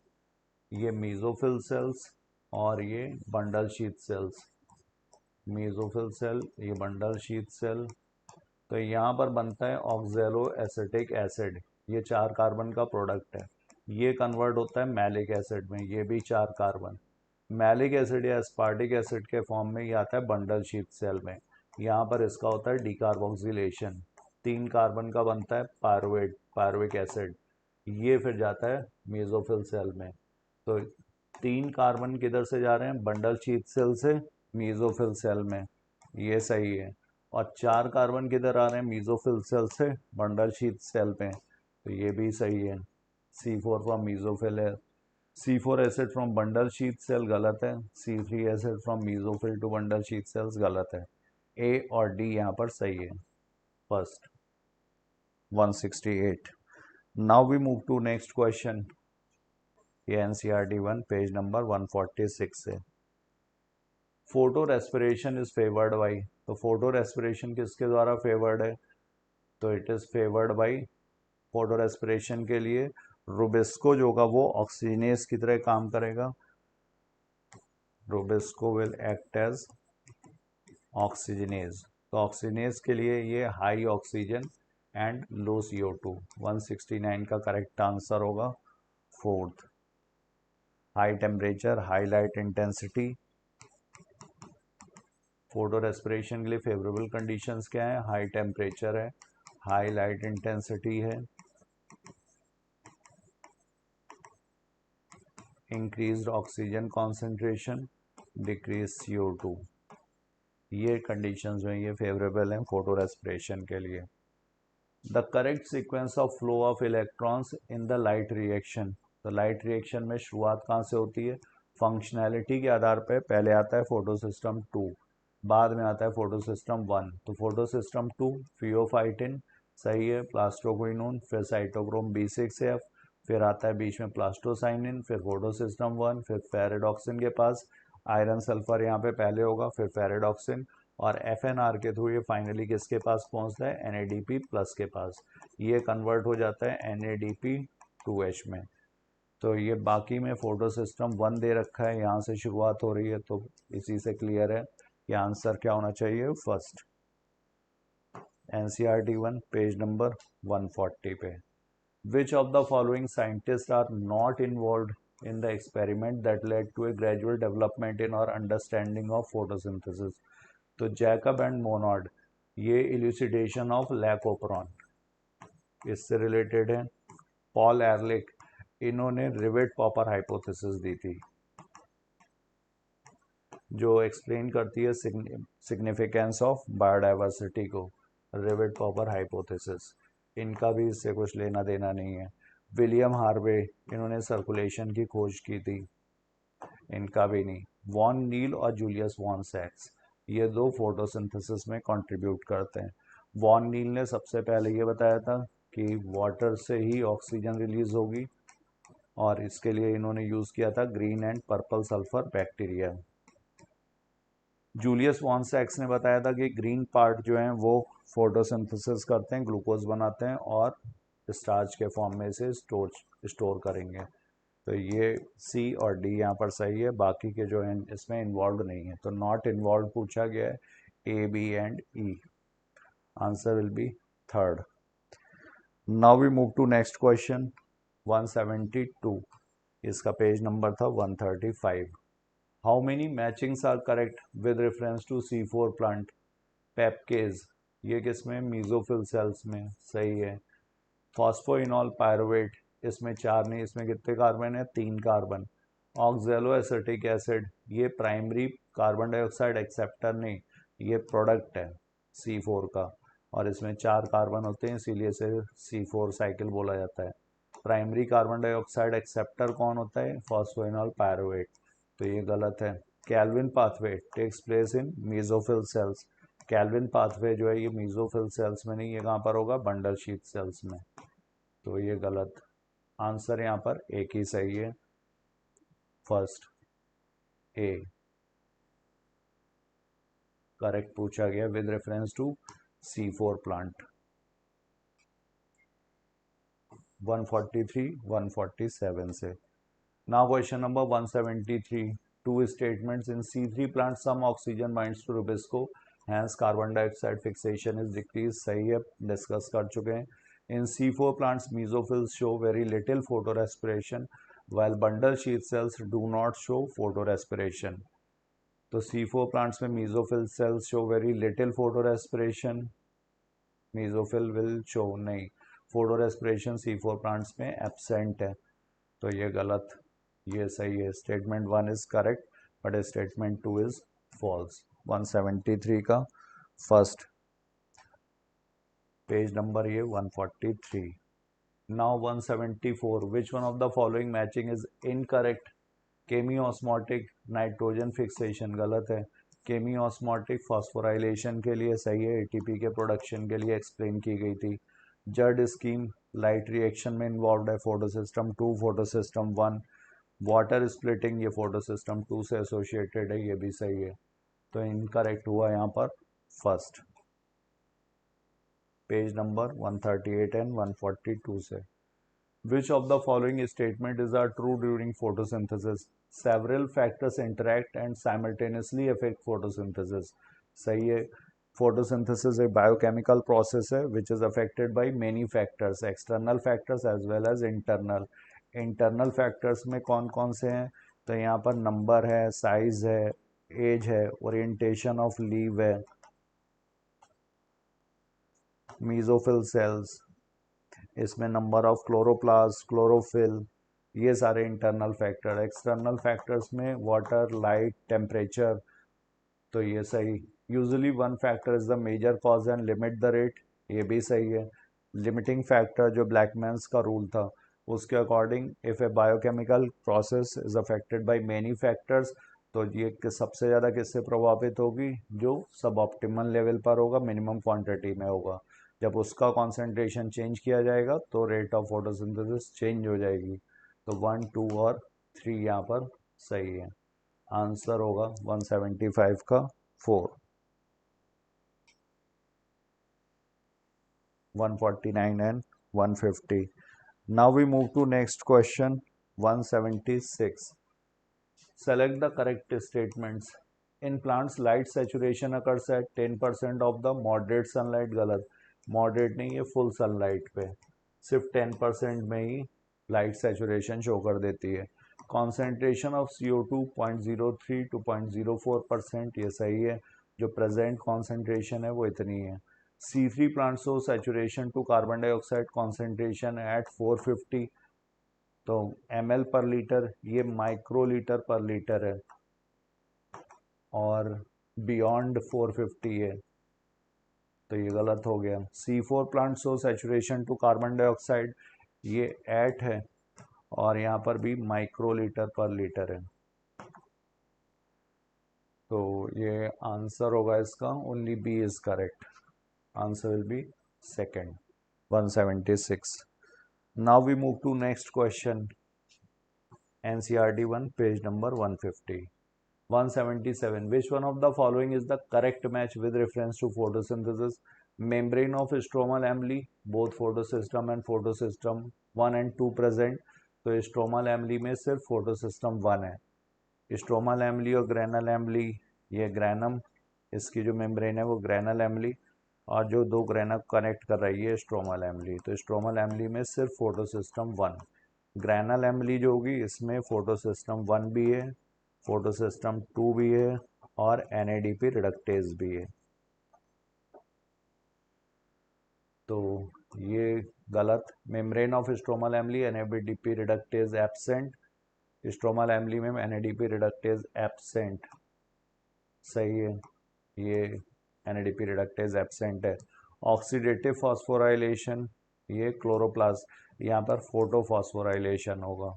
ये मीजोफिल सेल्स और ये bundle sheath cells, mesophyll cell, ये बंडल शीथ सेल। तो यहाँ पर बनता है ऑक्जेलो एसिटिक एसिड, ये 4 कार्बन का प्रोडक्ट है, ये कन्वर्ट होता है मैलिक एसिड में, ये भी 4 कार्बन। मैलिक एसिड या एस्पार्टिक एसिड के फॉर्म में ये आता है बंडल शीथ सेल में, यहाँ पर इसका होता है डिकार्बोक्सिलेशन, 3 कार्बन का बनता है पायरुवेट, पायरुविक एसिड, ये फिर जाता है मेसोफिल सेल में। तो 3 कार्बन किधर से जा रहे हैं, बंडल शीथ सेल से मेसोफिल सेल में, ये सही है। और 4 कार्बन किधर आ रहे हैं, मेसोफिल सेल से बंडल शीथ सेल में, तो ये भी सही है। C4 फ्रॉम मेसोफिल है, C4 acid from bundle sheath cell गलत है, C3 acid from mesophyll to bundle sheath cells गलत है। A और D यहाँ पर सही है, first. 168। Now we move to next question, ये NCERT 1 पेज नंबर 146 से। Photo respiration is favoured by. तो फोटो रेस्पिरेशन किसके द्वारा फेवर्ड है, तो it is favoured by, photo respiration के लिए रुबिस्को जो होगा वो ऑक्सीजनेस की तरह काम करेगा, rubisco will act as oxygenase. तो ऑक्सीजनेज के लिए ये high oxygen and low CO2। 169 का करेक्ट आंसर होगा fourth. High temperature, high light intensity, photo respiration के लिए फेवरेबल कंडीशंस क्या है? हाई टेम्परेचर है, हाई लाइट इंटेंसिटी है, increased oxygen concentration, decrease CO2। ये कंडीशंस जो हैं ये फेवरेबल हैं फोटो रेस्पिरेशन के लिए। The correct sequence of flow of electrons in the light reaction. तो लाइट रिएक्शन में शुरुआत कहाँ से होती है? फंक्शनैलिटी के आधार पर पहले आता है फोटो सिस्टम 2, बाद में आता है फोटो सिस्टम 1। तो फोटो सिस्टम 2 फियोफाइटिन सही है, प्लास्टोक्विनोन, फिर साइटोक्रोम B6F, फिर आता है बीच में प्लास्टोसाइनिन, फिर फोटो सिस्टम 1, फिर फेरिडॉक्सिन के पास आयरन सल्फर यहाँ पे पहले होगा, फिर फेरिडॉक्सिन, और FNR के थ्रू ये फाइनली किसके पास पहुंचता है? NADP प्लस के पास। ये कन्वर्ट हो जाता है NADP2H में। तो ये बाकी में फोटो सिस्टम 1 दे रखा है, यहाँ से शुरुआत हो रही है, तो इसी से क्लियर है कि आंसर क्या होना चाहिए? फर्स्ट। NCERT 1 पेज नंबर 140 पे। Which of the following scientists are not involved in the experiment that led to a gradual development in our understanding of photosynthesis? तो जैकब एंड मोनॉड, ये इल्यूसिडेशन of लैकोपरॉन इससे related है। Paul एरलिक, इन्होंने rivet popper hypothesis दी थी जो explain करती है significance of biodiversity को, रिवेट पॉपर हाइपोथेसिस। इनका भी इससे कुछ लेना देना नहीं है। विलियम हार्वे, इन्होंने सर्कुलेशन की खोज की थी, इनका भी नहीं। वॉन नील और जूलियस वॉन सैक्स, ये दो फोटोसिंथेसिस में कंट्रीब्यूट करते हैं। वॉन नील ने सबसे पहले ये बताया था कि वाटर से ही ऑक्सीजन रिलीज होगी, और इसके लिए इन्होंने यूज़ किया था green and purple sulphur bacteria. Julius von सैक्स ने बताया था कि ग्रीन पार्ट जो है वो फोटोसिंथेसिस करते हैं, ग्लूकोज बनाते हैं और स्टार्च के फॉर्म में से स्टोर करेंगे। तो ये सी और डी यहाँ पर सही है, बाकी के जो हैं इसमें इन्वॉल्व नहीं है। तो नॉट इन्वॉल्व पूछा गया है, A, B and E. Answer will be third. Now we move to next question 172। इसका पेज नंबर था 135। How many matchings are correct with reference to C4 plant? PEPcase, ये किसमें? मीजोफिल सेल्स में, सही है। फॉस्फोइनॉल पायरुवेट, इसमें 4 नहीं, इसमें कितने कार्बन है? 3 कार्बन। ऑक्जेलो एसिटिक एसिड, ये प्राइमरी कार्बन डाइऑक्साइड एक्सेप्टर नहीं, ये प्रोडक्ट है C4 का, और इसमें 4 कार्बन होते हैं, इसीलिए इसे C4 साइकिल बोला जाता है। प्राइमरी कार्बन डाइऑक्साइड एक्सेप्टर कौन होता है? फॉस्फोइनॉल पायरुवेट, तो ये गलत है। Calvin pathway takes place in mesophyll cells, Calvin pathway जो है ये मीजोफिल सेल्स में नहीं, ये कहाँ पर होगा? बंडल शीथ सेल्स में, तो ये गलत। आंसर यहाँ पर एक ही सही है, फर्स्ट ए करेक्ट पूछा गया with reference to C4 plant. 143 147 से। Now question number 173। Two statements in C3 plant some oxygen binds to rubisco, hence carbon dioxide fixation is decrease, सही है, डिस्कस कर चुके हैं। इन C4 plants mesophils show very little photorespiration while bundle sheath cells do not show photorespiration। तो C4 plants में mesophil cells show very little photorespiration, mesophil will show नहीं, photorespiration C4 plants में absent है, तो ये गलत, ये सही है। Statement 1 is correct but statement 2 is false. 173 का फर्स्ट पेज नंबर ये 143। Now 174। Which one of the following matching is incorrect? Chemiosmotic nitrogen fixation गलत है। केमियोस्मोटिक फॉस्फोराइलेशन के लिए सही है, ATP के प्रोडक्शन के लिए एक्सप्लेन की गई थी। जड स्कीम लाइट रिएक्शन में इन्वॉल्व है, फोटोसिस्टम 2 फोटोसिस्टम 1। वाटर स्प्लिटिंग ये फोटोसिस्टम 2 से एसोसिएटेड है, ये भी सही है, तो इनकरेक्ट हुआ यहाँ पर फर्स्ट। पेज नंबर 138 एंड 142 से। Which of the following statement is are true during photosynthesis? Several factors interact and simultaneously affect photosynthesis. सही है. Photosynthesis a biochemical process है which is affected by many factors, external factors as well as internal. Internal factors में कौन कौन से हैं? तो यहाँ पर नंबर है, साइज है, एज है, ओरिएंटेशन ऑफ लीव है, मीजोफिल सेल्स, इसमें नंबर ऑफ क्लोरोप्लास्ट, क्लोरोफिल, ये सारे इंटरनल फैक्टर. एक्सटर्नल फैक्टर्स में वाटर, लाइट, टेम्परेचर, तो ये सही. Usually one factor is the major cause and limit the rate, ये भी सही है. लिमिटिंग फैक्टर जो ब्लैकमैन्स का रूल था उसके according if A biochemical process is affected by many factors, तो ये सबसे ज़्यादा किससे प्रभावित होगी? जो सब ऑप्टिमल लेवल पर होगा, मिनिमम क्वांटिटी में होगा. जब उसका कॉन्सेंट्रेशन चेंज किया जाएगा तो रेट ऑफ फोटोसिंथेसिस चेंज हो जाएगी. तो 1, 2 और 3 यहाँ पर सही है. आंसर होगा 175 का 4. 149 and 150. Now we move to next question, 176. Select the correct statements. In plants, light saturation occurs at 10% of the moderate sunlight. गलत. Moderate नहीं है, full sunlight पे सिर्फ 10% में ही लाइट सेचुरेशन शो कर देती है. कॉन्सेंट्रेशन ऑफ CO2 0.03 to 0.04%, ये सही है. जो प्रेजेंट कॉन्सेंट्रेशन है वो इतनी है. C3 plant show saturation to carbon dioxide concentration at 450, तो ml पर लीटर, ये माइक्रोलीटर पर लीटर है और बियॉन्ड 450 है, तो ये गलत हो गया. C4 plant show saturation to carbon dioxide, ये 8 है और यहाँ पर भी माइक्रोलीटर पर लीटर है, तो ये आंसर होगा इसका. Only B is correct. Answer will be second. 176. Now we move to next question. NCERT 1, page number 150. 177. Which one of the following is the correct match with reference to photosynthesis? Membrane of stromal amli, both photosystem and photosystem 1 and 2 present. तो stromal Emily में सिर्फ photosystem 1 है. Stromal Emily और ग्रैनल Emily, ये granum, इसकी जो membrane है वो ग्रैनल एमली, और जो दो ग्रैनम कनेक्ट कर रही है स्ट्रोमल एमली. तो स्ट्रोमल एमली में सिर्फ फोटोसिस्टम 1. ग्रैनल एमली जो होगी इसमें फोटोसिस्टम 1 भी है, फोटोसिस्टम 2 भी है और NADP रिडक्टेज भी है. तो ये गलत. Membrane of stromal Emily, NADP reductase absent. Stromal Emily में NADP रिडक्टेज एब्सेंट, सही है. ये NADP रिडक्टेज एब्सेंट है. ऑक्सीडेटिव फॉस्फोराइलेशन, ये क्लोरोप्लास्ट, यहाँ पर फोटोफॉस्फोराइलेशन होगा,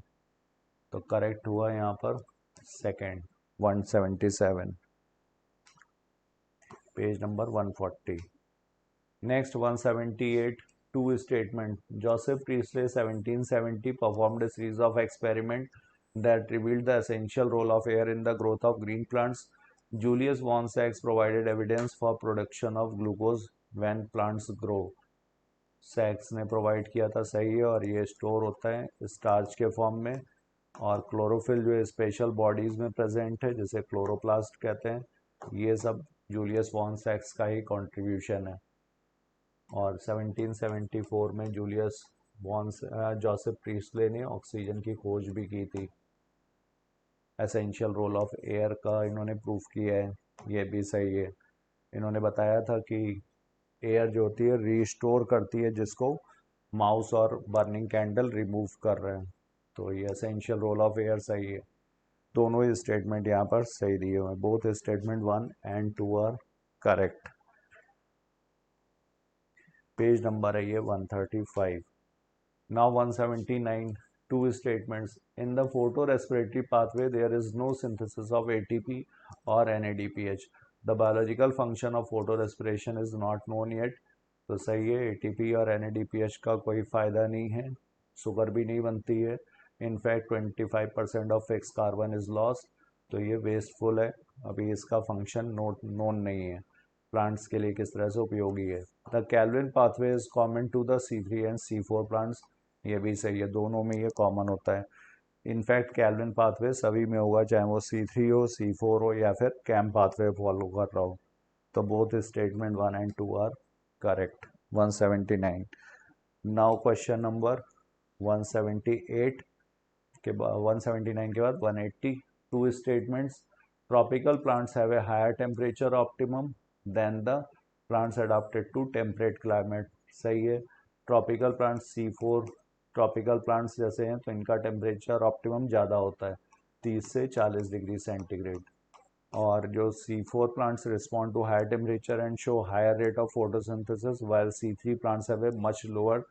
तो करेक्ट हुआ यहाँ पर second. 177. Page number 140. Next 178. Two statement. Joseph Priestley 1770 performed a series of experiments that revealed the essential role of air in the growth of green plants. Julius von Sachs provided evidence for production of glucose when plants grow. सैक्स ने provide किया था, सही है. और ये store होता है starch के फॉर्म में. और क्लोरोफिल जो स्पेशल बॉडीज में प्रेजेंट है जिसे क्लोरोप्लास्ट कहते हैं, ये सब जूलियस वॉन सैक्स का ही कंट्रीब्यूशन है. और 1774 में जोसेफ प्रीस्टले ने ऑक्सीजन की खोज भी की थी. एसेंशियल रोल ऑफ एयर का इन्होंने प्रूफ किया है, ये भी सही है. इन्होंने बताया था कि एयर जो होती है रीस्टोर करती है, जिसको माउस और बर्निंग कैंडल रिमूव कर रहे हैं, तो ये एसेंशियल रोल ऑफ एयर सही है. दोनों ही स्टेटमेंट यहाँ पर सही दिए हुए हैं. Both statement 1 and 2 are correct. Page number है ये 135. Now 179. Two statements. In the photorespiratory pathway, there is no synthesis of ATP or NADPH. The biological function of photorespiration is not known yet. तो सही है. ATP और NADPH का कोई फ़ायदा नहीं है, शुगर भी नहीं बनती है. In fact 25% of fix carbon is lost, तो ये वेस्टफुल है. अभी इसका फंक्शन नोन नहीं है, प्लांट्स के लिए किस तरह से उपयोगी है. The Calvin pathway is common to the C3 and C4 plants. ये भी सही है, दोनों में ये कॉमन होता है। इनफैक्ट कैल्विन पाथवे सभी में होगा, चाहे वो C3 हो, C4 हो या फिर कैम पाथवे फॉलो कर रहा हो। तो both statement 1 and 2 are correct. 179। Now question number 178 के बाद 179 के बाद 180। Two statements, tropical plants have a higher temperature optimum than the plants adopted to temperate climate. सही है। Tropical plants C4 tropical plants जैसे हैं तो इनका टेम्परेचर ऑप्टिमम ज़्यादा होता है, 30 से 40 डिग्री सेंटीग्रेड। और जो C4 plants respond to higher temperature and show higher rate of photosynthesis while C3 plants have a much lower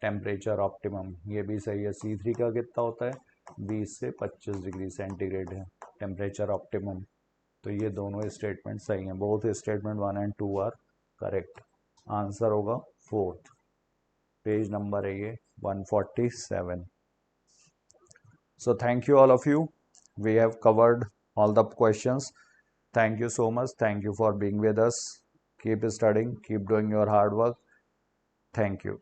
temperature optimum. ये भी सही है। C3 का कितना होता है, 20 से 25 डिग्री सेंटीग्रेड है टेम्परेचर ऑप्टिमम। तो ये दोनों स्टेटमेंट सही हैं, both statement 1 and 2 are correct. Answer होगा 4th। पेज नंबर है ये 147। So thank you all of you. We have covered all the questions. Thank you so much. Thank you for being with us. Keep studying, keep doing your hard work. Thank you.